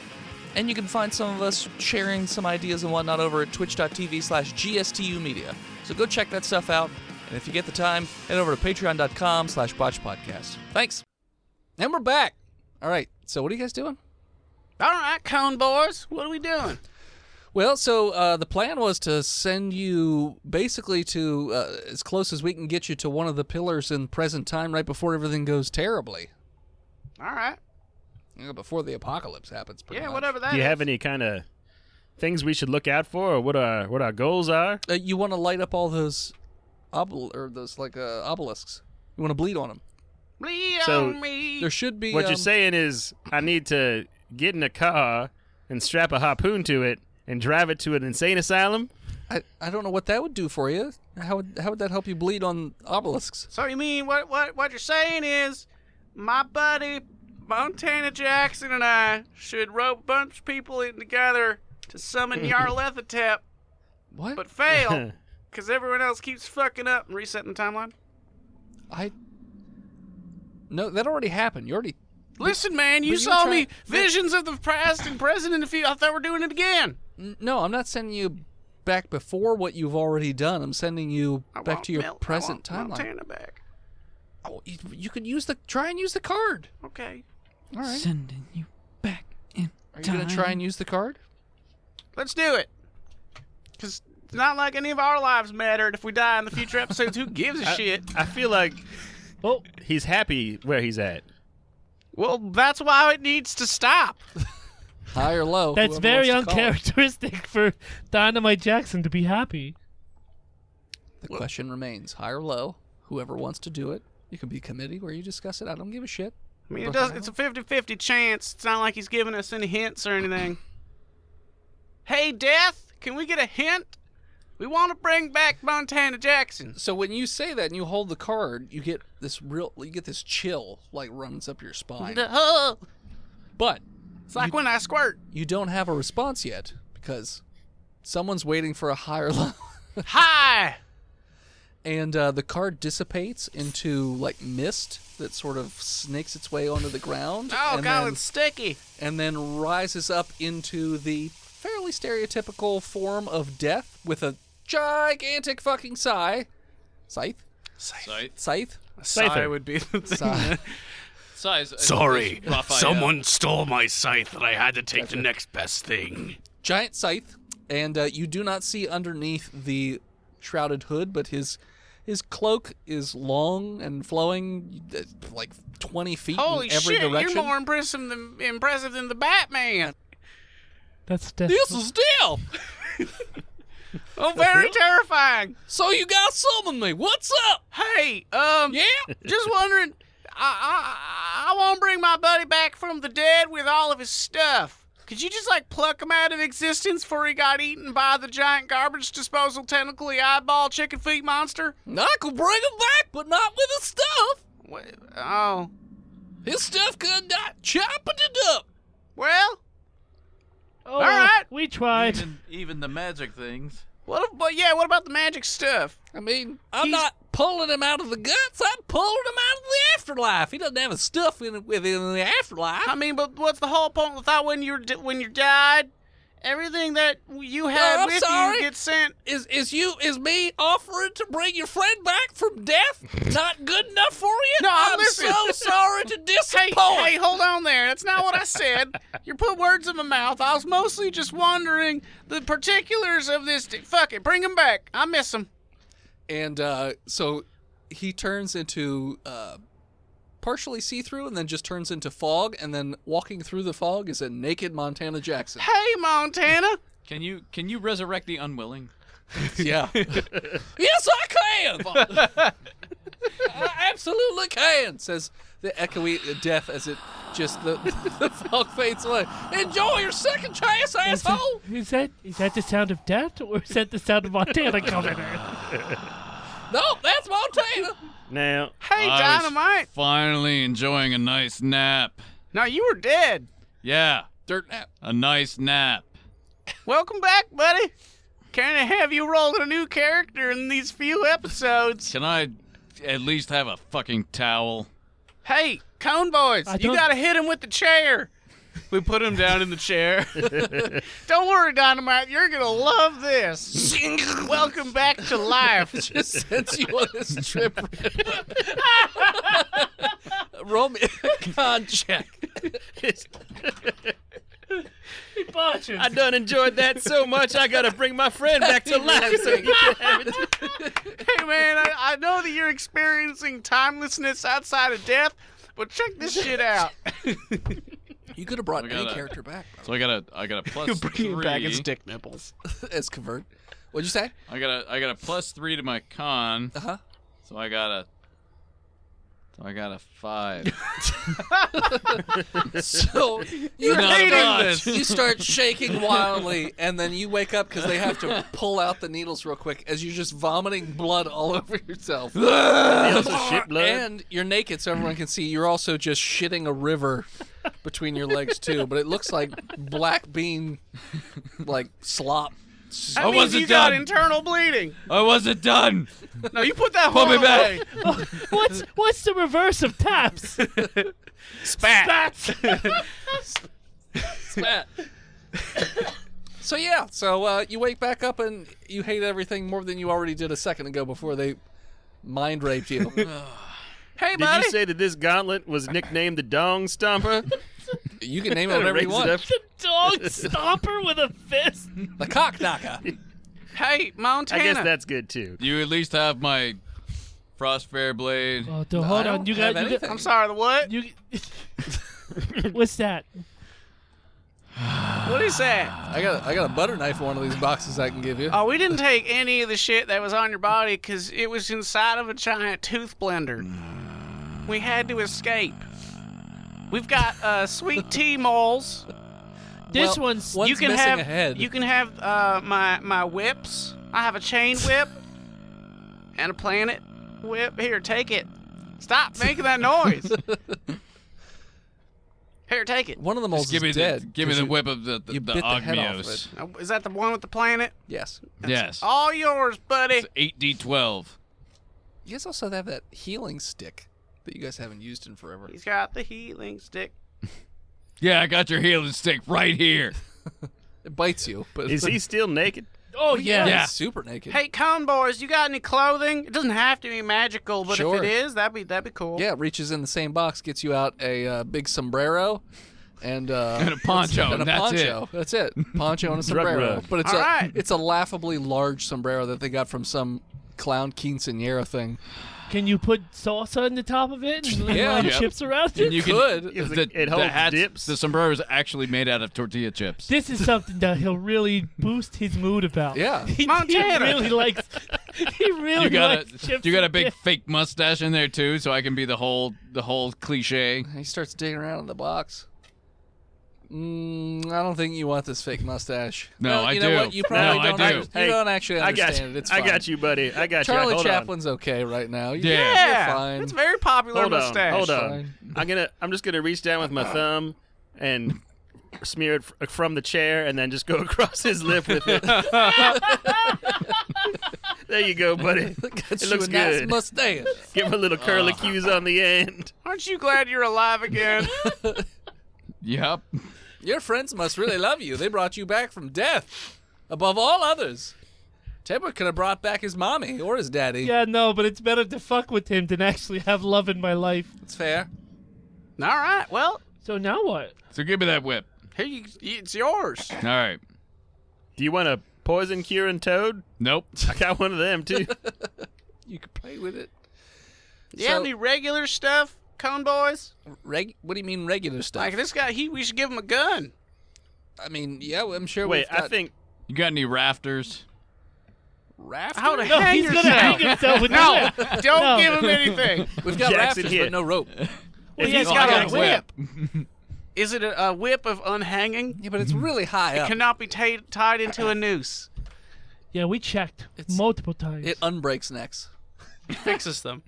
B: and you can find some of us sharing some ideas and whatnot over at twitch.tv/gstumedia. So go check that stuff out. And if you get the time, head over to patreon.com/botchpodcast. Thanks. And we're back. All right. So what are you guys doing?
C: All right, Cone Boys, what are we doing?
B: Well, so the plan was to send you basically to as close as we can get you to one of the pillars in present time right before everything goes terribly.
C: All right.
B: Before the apocalypse happens, pretty
C: Yeah,
B: much.
C: whatever that
D: Do you
C: is.
D: have any kind of things we should look out for, or what our goals are?
B: You want to light up all those obelisks. You want to bleed on them.
C: Bleed
D: So,
C: on me.
B: There should be.
D: What you're saying is I need to get in a car and strap a harpoon to it and drive it to an insane asylum?
B: I don't know what that would do for you. How would that help you bleed on obelisks?
C: So you mean what you're saying is my buddy Montana Jackson and I should rope a bunch of people in together to summon Yarlathotep,
B: What?
C: but fail because everyone else keeps fucking up and resetting the timeline?
B: No, that already happened. You already.
C: Listen, man, you
B: but you
C: saw
B: were
C: me
B: trying-
C: visions of the past and present in the future. I thought we're doing it again.
B: No, I'm not sending you back before what you've already done. I'm sending you
C: I
B: back
C: want
B: to your
C: Mel- I
B: present
C: want
B: timeline.
C: Montana back.
B: Oh, you could try and use the card.
C: Okay,
B: All right.
E: Sending you back in
B: Are you gonna try and use the card?
C: let's do it. Because it's not like any of our lives mattered. If we die in the future episodes, who gives a shit?
D: I feel like he's happy where he's at.
C: Well, that's why it needs to stop.
B: High or low?
F: That's
B: whoever
F: very
B: wants to call it.
F: uncharacteristic for Dynamite Jackson to be happy.
B: The question remains: high or low? Whoever wants to do it. You can be a committee where you discuss it. I don't give a shit.
C: I mean, it's a 50-50 chance. It's not like he's giving us any hints or anything. Hey, Death, can we get a hint? We want to bring back Montana Jackson.
B: So when you say that and you hold the card, you get this chill like runs up your spine. But
C: It's like when I squirt.
B: you don't have a response yet because someone's waiting for a high or low.
C: Hi!
B: And the card dissipates into like mist that sort of snakes its way onto the ground.
C: Oh,
B: and
C: God,
B: then,
C: it's sticky.
B: and then rises up into the fairly stereotypical form of death with a gigantic fucking scythe.
E: Sight.
B: Scythe?
C: Sigh would be the thing.
B: Scythe.
E: Size.
C: Sorry,
E: Raphael.
C: someone stole my scythe and I had to take the next best thing.
B: Giant scythe. And you do not see underneath the shrouded hood, but his cloak is long and flowing, like 20 feet
C: Holy
B: in every
C: shit,
B: direction.
C: you're more impressive than the Batman.
F: That's Death.
B: This is Death!
C: Oh, very terrifying.
B: So you guys summoned me. What's up?
C: Hey,
B: Yeah?
C: just wondering, I want to bring my buddy back from the dead with all of his stuff. Could you just, pluck him out of existence before he got eaten by the giant garbage disposal tentacly eyeball chicken feet monster?
B: I could bring him back, but not with his stuff.
C: What? Oh.
B: His stuff could not chopping it up.
C: Well,
F: Oh,
C: all right.
F: we tried.
E: Even the magic things.
C: What about the magic stuff?
B: I mean, I'm
C: He's-
B: not pulling him out of the guts. I'm pulling him out of the afterlife. He doesn't have his stuff with him in the afterlife.
C: I mean, but what's the whole point? I thought when you died, everything that you had
B: I'm
C: with
B: sorry.
C: you gets sent.
B: Is me offering to bring your friend back from death not good enough for you?
C: No,
B: I'm
C: listen.
B: so sorry to
C: Hey,
B: disappoint.
C: hey, hold on there. That's not what I said. You put words in my mouth. I was mostly just wondering the particulars of this. Fuck it, bring him back. I miss him.
B: And so he turns into partially see-through and then just turns into fog, and then walking through the fog is a naked Montana Jackson.
C: Hey, Montana.
E: Can you resurrect the unwilling?
B: Yeah. Yes, I can! I absolutely can, says the echoey death as it just the fog fades away. Enjoy your second chance, asshole!
F: Is that the sound of death, or is that the sound of Montana coming in?
B: No, that's Montana!
D: Now,
C: Hey,
E: I was
C: Dynamite.
E: finally enjoying a nice nap.
C: No, you were dead.
E: Yeah,
B: Dirt nap.
E: a nice nap.
C: Welcome back, buddy. Can I have you roll a new character in these few episodes?
E: Can I at least have a fucking towel?
C: Hey, Cone Boys,
F: I
C: you
F: don't-
C: gotta hit him with the chair. We put him down in the chair. Don't worry, Dynamite, you're gonna love this. Welcome back to life.
B: Just sends you on this trip. Roll me a con check.
F: Botched.
D: I done enjoyed that so much, I gotta bring my friend back to life so you can have it.
C: Hey, man, I know that you're experiencing timelessness outside of death, but check this shit out.
B: You could have brought
E: We
B: any
E: gotta-
B: character back,
E: So I got a plus three.
C: dick nipples.
B: bro. As convert. What'd you say?
E: I got a plus 3 to my con.
B: Uh-huh.
E: So I got a 5.
B: So you
E: Not
B: hating
E: much.
B: this. You start shaking wildly, and then you wake up because they have to pull out the needles real quick as you're just vomiting blood all over yourself.
D: You also shit blood.
B: And you're naked, so everyone can see. You're also just shitting a river between your legs too, but it looks like black bean, slop.
C: That
E: I
C: means
E: wasn't
C: you got
E: done.
C: internal bleeding.
E: I wasn't done.
C: No, you put that
E: Put me
C: horn
E: back.
C: away.
F: What's the reverse of taps?
C: Spat.
B: Spat. So you wake back up and you hate everything more than you already did a second ago before they mind raped you.
C: Hey,
D: Did
C: buddy.
D: you say that this gauntlet was nicknamed the Dong Stomper?
B: You can name it whatever you
D: Raise it
B: want.
D: up.
F: The dog stomper with a fist.
B: The cock knocker.
C: Hey, Montana.
D: I guess that's good too.
E: You at least have my Frostfair blade.
F: Oh,
B: I
F: hold
B: don't
F: on. You
B: have
F: got
B: anything.
C: I'm sorry, the what?
F: you. What's that?
C: What is that?
B: I got a butter knife in one of these boxes I can give you.
C: Oh, we didn't take any of the shit that was on your body because it was inside of a giant tooth blender. We had to escape. We've got sweet tea moles.
F: This
B: Well,
F: one's.
B: one's
C: You can
B: missing
C: have
B: a head.
C: You can have my whips. I have a chain whip and a planet whip. Here, take it. Stop making that noise. Here, take it.
B: One of the moles
E: Just give me
B: is dead.
E: give me
B: 'cause
E: the
B: you-
E: whip of the
B: you bit the head off of
E: Ogmios.
B: it.
C: Is that the one with the planet?
B: Yes.
E: Yes.
C: All yours, buddy.
E: It's 8d12.
B: You guys also have that healing stick that you guys haven't used in forever.
C: He's got the healing stick.
E: Yeah, I got your healing stick right here.
B: It bites you, but
D: Is he still naked?
F: Oh yeah.
E: Yeah.
B: he's super naked.
C: Hey, Cone Boys, you got any clothing? It doesn't have to be magical, but
B: Sure.
C: if it is, that'd be cool.
B: Yeah, reaches in the same box, gets you out a big sombrero and
E: And a poncho,
B: and a
E: that's
B: poncho. That's it. Poncho and a sombrero.
D: rug.
B: But it's
C: All
B: a
C: right.
B: it's a laughably large sombrero that they got from some clown quinceañera thing.
F: Can you put salsa on the top of it and
B: Yeah.
F: lay
E: Yep.
F: chips around it?
E: And you
B: could.
D: It holds dips.
E: The sombrero is actually made out of tortilla chips.
F: This is something that he'll really boost his mood about.
B: Yeah.
F: He
C: Montana.
F: really likes. He really
E: You got
F: likes chips.
E: you got a
F: and
E: big
F: dip.
E: fake mustache in there too, so I can be the whole cliche.
B: He starts digging around in the box. I don't think you want this fake mustache.
E: No,
B: well,
E: I
B: you
E: do.
B: know what? You probably
E: No, I
B: don't.
E: do.
B: You
D: Hey,
B: don't actually
D: I got
B: understand
D: you.
B: it. It's
D: I
B: fine.
D: got you, buddy. I got
B: Charlie
D: you. Hold
B: Chaplin's okay right now.
C: Yeah,
B: You're fine.
C: it's a very popular
D: Hold on.
C: mustache.
D: Hold on.
B: Fine.
D: I'm just gonna reach down with my thumb and smear it from the chair, and then just go across his lip with it. There you go, buddy.
B: Got
D: It
B: you
D: looks
B: a nice
D: good.
B: mustache.
D: Give him a little curlicues on the end.
C: Aren't you glad you're alive again?
E: Yep.
B: Your friends must really love you. They brought you back from death, above all others. Tedward could have brought back his mommy or his daddy.
F: Yeah, no, but it's better to fuck with him than actually have love in my life.
B: It's fair.
C: All right, well,
F: So now what?
E: So give me that whip.
C: here it's yours.
E: All right.
D: Do you want a poison curing toad?
E: Nope.
D: I got one of them too.
B: You could play with it.
C: Do you have
B: So-
C: any regular stuff, Cone Boys?
B: What do you mean regular stuff?
C: Like this guy, we should give him a gun.
B: I mean, yeah, I'm sure
D: Wait,
B: we've got
D: I think
E: You got any rafters?
B: rafters.
C: How to
F: No,
C: hang
F: he's
C: yourself?
F: gonna hang himself with
C: No,
F: that.
C: don't
F: No.
C: give him anything.
B: We've got
D: Jackson
B: rafters,
D: here.
B: but no rope.
F: Well,
D: if
F: he's
D: you-
F: got
C: got
F: a
C: a
F: whip.
C: Is it a whip of unhanging?
B: Yeah, but it's really high
C: It
B: up.
C: cannot be tied into a noose.
F: Yeah, we checked
B: It's-
F: multiple times.
B: It unbreaks necks.
C: Fixes them.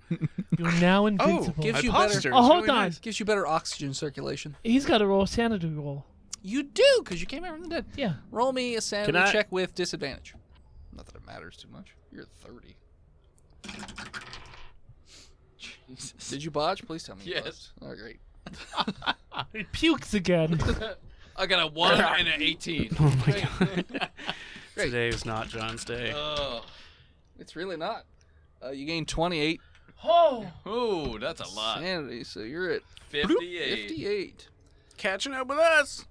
F: You're now invincible.
B: gives
C: My
B: you better-
C: posture is
F: Oh, hold
C: really
F: on.
C: nice.
B: Gives you better oxygen circulation.
F: He's got a roll sanity roll.
B: You do, because you came out from the dead.
F: Yeah.
B: Roll me a sanity
D: Can I-
B: check with disadvantage. Not that it matters too much. You're at 30. Jesus. Did you botch? Please tell me. You
E: Yes.
B: botched. Oh, great.
F: He pukes again.
E: I got a 1 and an 18.
C: Oh my god. Today is not John's day.
B: Oh, it's really not. You gained 28
F: Oh.
E: Ooh, that's a lot.
B: sanity, so you're at
E: 58.
B: 58.
C: Catching up with us.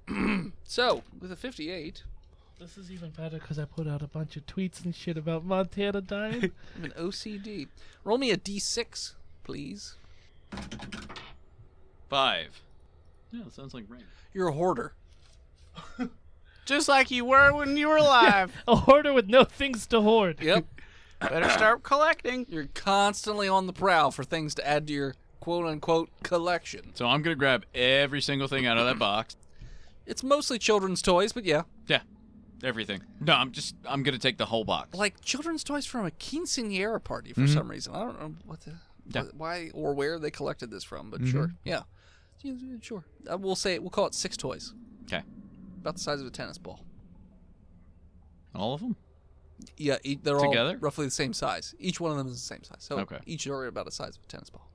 B: So, with a 58,
F: This is even better because I put out a bunch of tweets and shit about Montana dying.
B: I'm an OCD. Roll me a d6, please.
E: 5. Yeah, that sounds like rain.
B: You're a hoarder.
C: Just like you were when you were alive.
F: A hoarder with no things to hoard.
B: Yep.
C: Better start collecting.
B: You're constantly on the prowl for things to add to your quote-unquote collection.
E: So I'm going to grab every single thing out of that box.
B: It's mostly children's toys, but yeah.
E: Yeah. Everything. No, I'm going to take the whole box.
B: Like children's toys from a quinceañera party for some reason. I don't know why or where they collected this from, but sure. Yeah. Sure. We'll call it 6 toys.
E: Okay.
B: About the size of a tennis ball.
E: All of them?
B: Yeah, they're
E: Together?
B: all roughly the same size. Each one of them is the same size. So
E: Okay.
B: each are about the size of a tennis ball.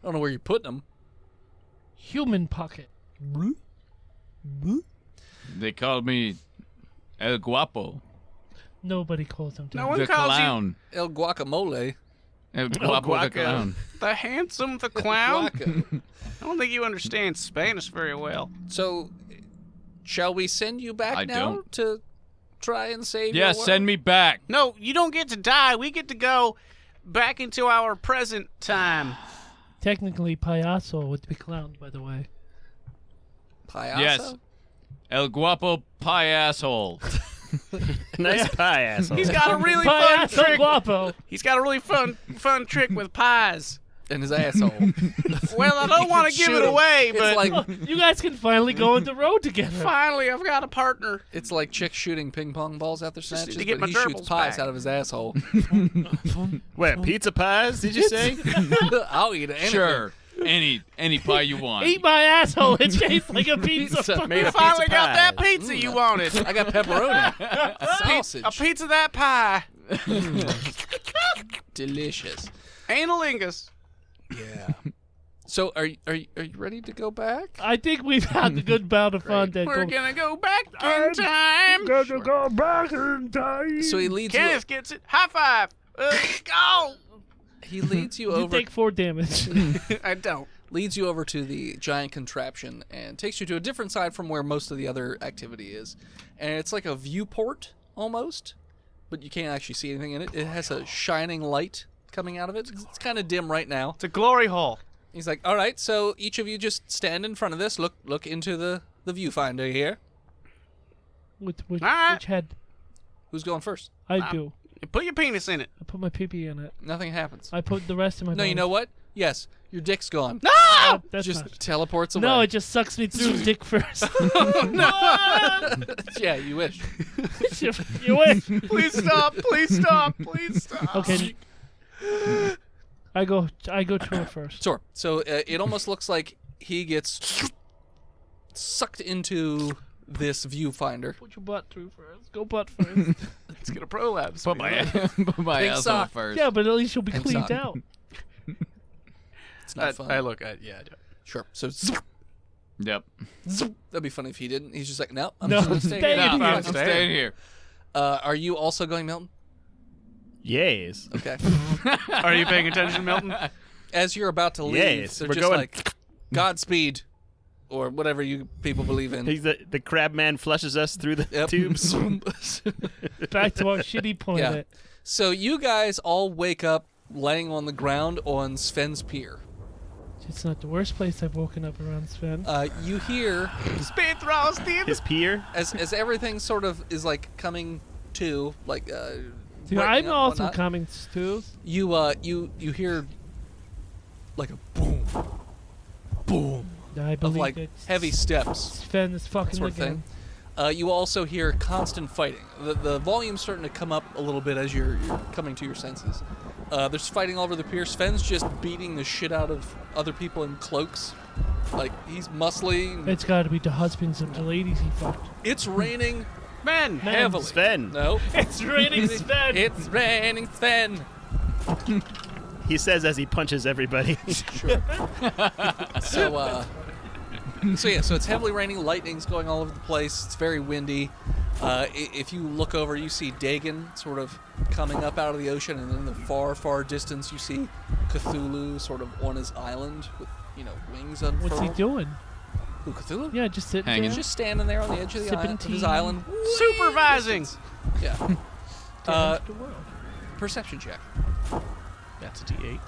B: I don't know where you're putting them.
F: Human pocket.
E: They called me El Guapo.
F: Nobody calls him
C: No
F: that.
C: one
E: The
C: calls
E: clown.
B: El guacamole.
E: El Guapo the
D: Guaco.
E: clown.
C: you the handsome, the clown.
B: Guaco.
C: I don't think you understand Spanish very well.
B: So, shall we send you back
E: I
B: now
E: don't.
B: to try and save
E: Yeah,
B: your
E: send me back.
C: No, you don't get to die. We get to go back into our present time.
F: Technically, Piaso would be clowned, by the way.
B: Piaso?
E: Yes. El Guapo pie asshole.
D: Nice pie, asshole.
C: He's got a really fun
F: Piaso
C: trick.
F: Guapo.
C: He's got a really fun trick with pies.
B: And his asshole.
C: Well, I don't want to give it away, but
B: It's like
F: You guys can finally go on the road together.
C: finally I've got a partner.
B: it's like chicks shooting ping pong balls out their
C: need
B: snatches,
C: to get
B: but
C: my
B: he shoots
C: gerbils
B: pies
C: back.
B: out of his asshole.
D: What, pizza pies, did you say?
B: I'll eat anything.
E: Sure. Any pie you want.
F: Eat my asshole. It tastes like a pizza.
B: Pizza.
D: Made
C: You
D: of
C: finally
D: pizza
C: got that
D: pies.
C: pizza you wanted.
B: I got pepperoni. Sausage.
C: A pizza that pie.
B: Delicious.
C: Analingus.
B: Yeah. So are you ready to go back?
F: I think we've had a good bout of fun. That
C: We're
F: go-
C: gonna go back in time.
F: Gonna go back in time.
B: So he leads
C: Kenneth gets it. High five. Go.
B: he leads you
F: You
B: over
F: take 4 damage.
C: I don't.
B: leads you over to the giant contraption and takes you to a different side from where most of the other activity is. And it's like a viewport almost, but you can't actually see anything in it. It has a shining light coming out of it. It's kind of dim right now.
C: It's a glory hole.
B: He's like, all right, so each of you just stand in front of this. Look into the viewfinder here.
F: Which
C: right.
F: head?
B: Who's going first?
F: I do.
C: Put your penis in it.
F: I put my pee-pee in it.
B: Nothing happens.
F: I put the rest in my
B: No, you
F: mouth.
B: know what? Yes, your dick's gone.
C: No!
F: That's
B: Just
F: not.
B: teleports away.
F: No, it just sucks me through his dick first.
B: Yeah, you wish.
F: You win.
C: Please stop. Please stop. Please stop.
F: Okay. I go to it first.
B: Sure. So it almost looks like he gets sucked into this viewfinder.
F: Put your butt through first. Go butt first.
C: Let's get a prolapse.
E: Put my
B: Big
E: asshole
B: sock.
E: first.
F: Yeah, but at least you'll be
B: Thanks,
F: cleaned
B: Doc.
F: out.
B: It's not fun.
C: I look at yeah.
B: Sure. So
E: Yep.
B: that'd be funny if he didn't. He's just like, no, I'm
F: No,
B: just gonna stay
F: stay
B: here.
F: in
E: No,
F: here.
E: I'm staying here.
B: Are you also going, Milton?
D: Yes.
B: Okay.
C: Are you paying attention, Milton?
B: As you're about to leave,
D: Yes,
B: they're
D: we're
B: just
D: going-
B: like, Godspeed, or whatever you people believe in.
D: He's the crab man flushes us through the
B: Yep.
D: tubes.
F: Back to our shitty planet.
B: So you guys all wake up laying on the ground on Sven's pier.
F: It's not the worst place I've woken up around, Sven.
B: You hear
C: Spit roasted.
D: His pier.
B: as everything sort of is like coming to like.
F: Dude,
B: brightening
F: I'm
B: up,
F: also
B: whatnot.
F: coming too.
B: You hear like a boom, boom
F: I
B: of
F: believe
B: like
F: it.
B: heavy steps.
F: Sven is fucking
B: Sort of
F: again.
B: thing. You also hear constant fighting. The volume's starting to come up a little bit as you're coming to your senses. There's fighting all over the pier. Sven's just beating the shit out of other people in cloaks. Like, he's muscly.
F: It's got to be the husbands of the ladies he fucked.
B: It's raining
C: Men.
B: heavily.
D: Sven.
B: No.
F: It's raining Sven.
B: It's raining Sven.
D: He says as he punches everybody.
B: So it's heavily raining. Lightning's going all over the place. It's very windy. If you look over, you see Dagon sort of coming up out of the ocean, and in the far, far distance, you see Cthulhu sort of on his island with, wings unfurled.
F: What's he doing?
B: Who, Cthulhu?
F: Yeah, just sitting
E: Hanging.
F: there.
B: He's just standing there on the edge of the
F: Sipping
B: island, of his
F: tea.
B: island.
C: Supervising.
B: Yeah.
F: Damage the world.
B: Perception check.
C: That's a D8.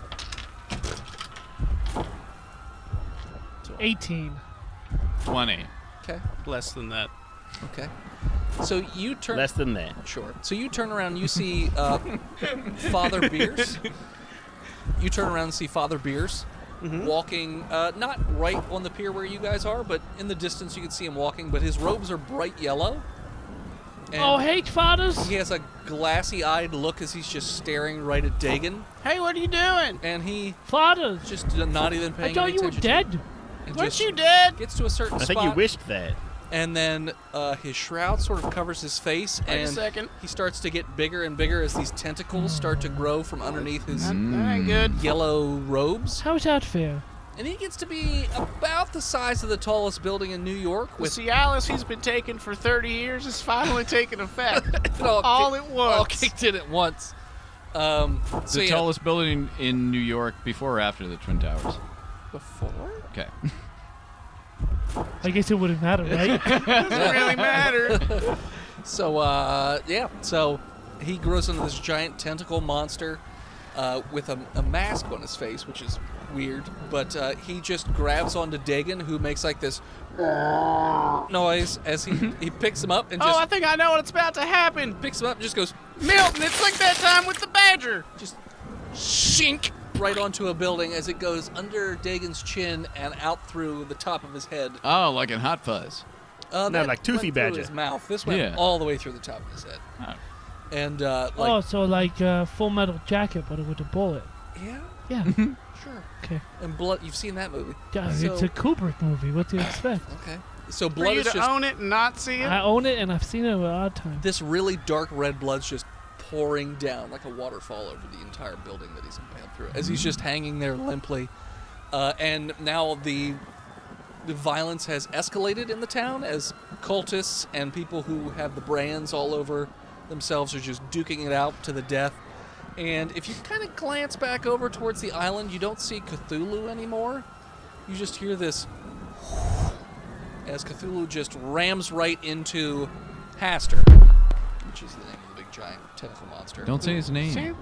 F: 18.
E: 20.
B: Okay.
C: Less than that.
B: Okay. So you turn.
D: Less than that.
B: Sure. So you turn around, you see Father Beers. You turn around and see Father Beers walking, not right on the pier where you guys are, but in the distance you can see him walking, but his robes are bright yellow. And
F: Oh, hey, fathers.
B: he has a glassy-eyed look as he's just staring right at Dagon,
C: Hey, what are you doing?
B: and he
F: Fathers.
B: just not even paying
F: I thought
B: any
F: you were
B: attention to you.
F: dead.
B: And
C: Weren't
B: just
C: you dead?
B: gets to a certain
D: I
B: spot,
D: think you wished that.
B: and then his shroud sort of covers his face,
C: Wait a
B: and
C: second.
B: he starts to get bigger and bigger as these tentacles start to grow from underneath his
C: That ain't good.
B: yellow robes.
F: How's that fair?
B: And he gets to be about the size of the tallest building in New York
C: The
B: with
C: Cialis he's been taking for 30 years is finally taking effect.
B: it
C: all at
B: all
C: once.
B: kicked in at once. So
E: The
B: yeah,
E: tallest building in New York before or after the Twin Towers?
B: before.
E: Okay.
F: I guess it wouldn't matter, right?
C: Doesn't really matter.
B: So so he grows into this giant tentacle monster with a mask on his face, which is weird. But he just grabs onto Dagon, who makes like this noise as he picks him up and
C: Oh,
B: just
C: I think I know what's about to happen.
B: picks him up and just goes
C: Milton, it's like that time with the badger.
B: just shink right onto a building as it goes under Dagon's chin and out through the top of his head.
E: Oh, like in Hot Fuzz.
B: That
D: like Toothy
B: went through
D: Badger.
B: his mouth. This went
E: Yeah.
B: all the way through the top of his head.
E: Oh.
B: And
F: Oh, so like Full Metal Jacket, but with a bullet.
B: yeah,
F: Yeah.
B: sure.
F: Okay.
B: And blood. You've seen that movie.
F: Yeah,
B: So-
F: it's a Kubrick movie. What do you expect?
B: Okay. So
C: For
B: blood
C: you
B: is
C: to
B: just
C: own it and not see it.
F: I own it, and I've seen it a lot of times.
B: this really dark red blood's just pouring down like a waterfall over the entire building that he's impaled through as he's just hanging there limply. And now the violence has escalated in the town as cultists and people who have the brands all over themselves are just duking it out to the death. And if you kind of glance back over towards the island, you don't see Cthulhu anymore. You just hear this as Cthulhu just rams right into Haster, which is the name of the big giant tentacle monster.
E: Don't say his name.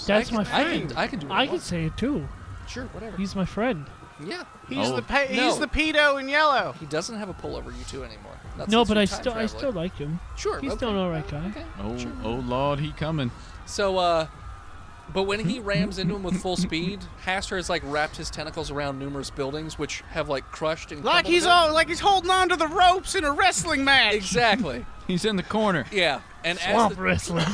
F: That's my friend.
B: I can do it.
F: I can say it too.
B: Sure, whatever.
F: He's my friend.
B: Yeah.
C: He's
E: Oh.
C: the pedo in yellow.
B: He doesn't have a pull over you two anymore. Not
F: No,
B: since
F: but
B: you're
F: I
B: time
F: still
B: traveling.
F: like him.
B: Sure.
F: He's
B: okay.
F: still an alright guy.
B: Okay.
E: Oh,
B: sure.
E: oh Lord, he coming.
B: So, but when he rams into him with full speed, Haster has like wrapped his tentacles around numerous buildings, which have like crushed and
C: Like he's holding on to the ropes in a wrestling match.
B: exactly.
E: He's in the corner.
B: Yeah, and
F: Swamp wrestling.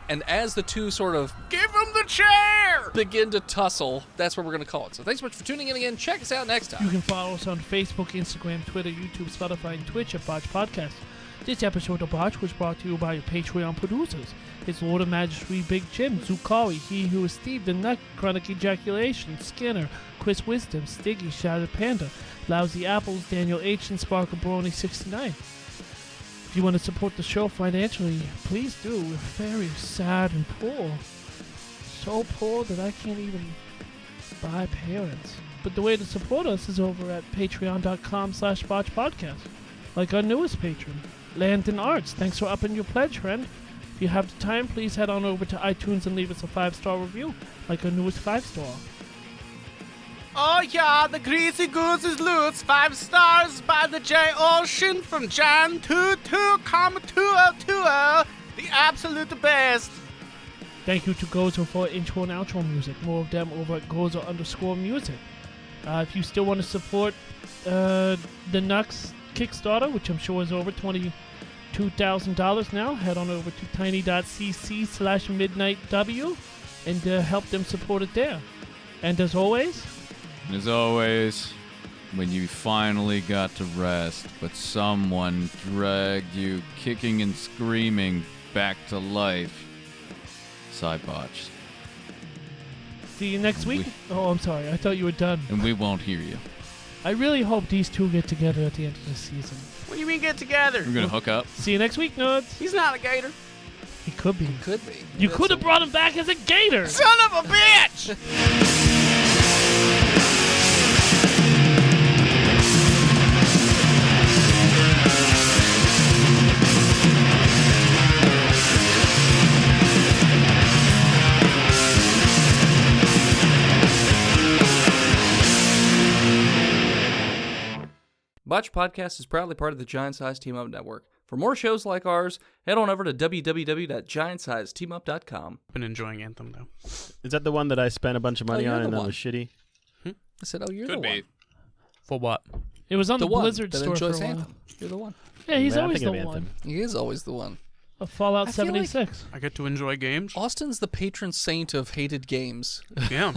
B: and as the two sort of
C: Give him the chair.
B: begin to tussle, that's what we're going to call it. So thanks so much for tuning in again. Check us out next
F: You
B: time.
F: can follow us on Facebook, Instagram, Twitter, YouTube, Spotify, and Twitch at Botched Podcast. This episode of Botched was brought to you by your Patreon producers. His Lord of Majesty Big Jim, Zukari, He Who is Steve, The Nut, Chronic Ejaculation, Skinner, Chris Wisdom, Stiggy, Shattered Panda, Lousy Apples, Daniel H, and Sparkle Brony 69. If you want to support the show financially, please do. We're very sad and poor. So poor that I can't even buy parents. But the way to support us is over at patreon.com/botchpodcast. Like our newest patron, Landon Arts. Thanks for upping your pledge, friend. If you have the time, please head on over to iTunes and leave us a 5-star review, like our newest 5-star.
C: Oh yeah, the greasy goose is loose. 5 stars by the J Ocean from Jan 22,220. The absolute best.
F: Thank you to Gozo for intro and outro music. More of them over at Gozo_music. If you still want to support the Nux Kickstarter, which I'm sure is over $22,000 now, head on over to tiny.cc/midnightw and help them support it there. And as always,
E: when you finally got to rest, but someone dragged you kicking and screaming back to life, Botched.
F: see you next week. Oh, I'm sorry. I thought you were done.
E: And we won't hear you.
F: I really hope these two get together at the end of the season.
C: What do you mean get together?
E: We're gonna hook up.
F: See you next week, nerds.
C: He's not a gator.
F: He could be.
B: Could be.
F: You could have brought him back as a gator.
C: Son of a bitch!
B: Botched Podcast is proudly part of the Giant Size Team Up Network. For more shows like ours, head on over to www.giantsizeteamup.com.
G: Been enjoying Anthem though.
D: Is that the one that I spent a bunch of money
B: you're
D: on
B: the
D: and that
B: one.
D: was shitty?
B: I said, oh, you're
E: Could
B: the
E: be.
B: one.
G: For what?
F: It was on the
B: one
F: Blizzard
B: that
F: store for a
B: enjoys
F: while.
B: Anthem. You're the one.
F: Yeah, he's
D: Man, I'm
F: always the
D: thinking of
F: one.
D: Anthem.
B: He is always the one.
F: Of Fallout
B: I feel like-
F: 76.
G: I get to enjoy games.
B: Austin's the patron saint of hated games.
G: Yeah.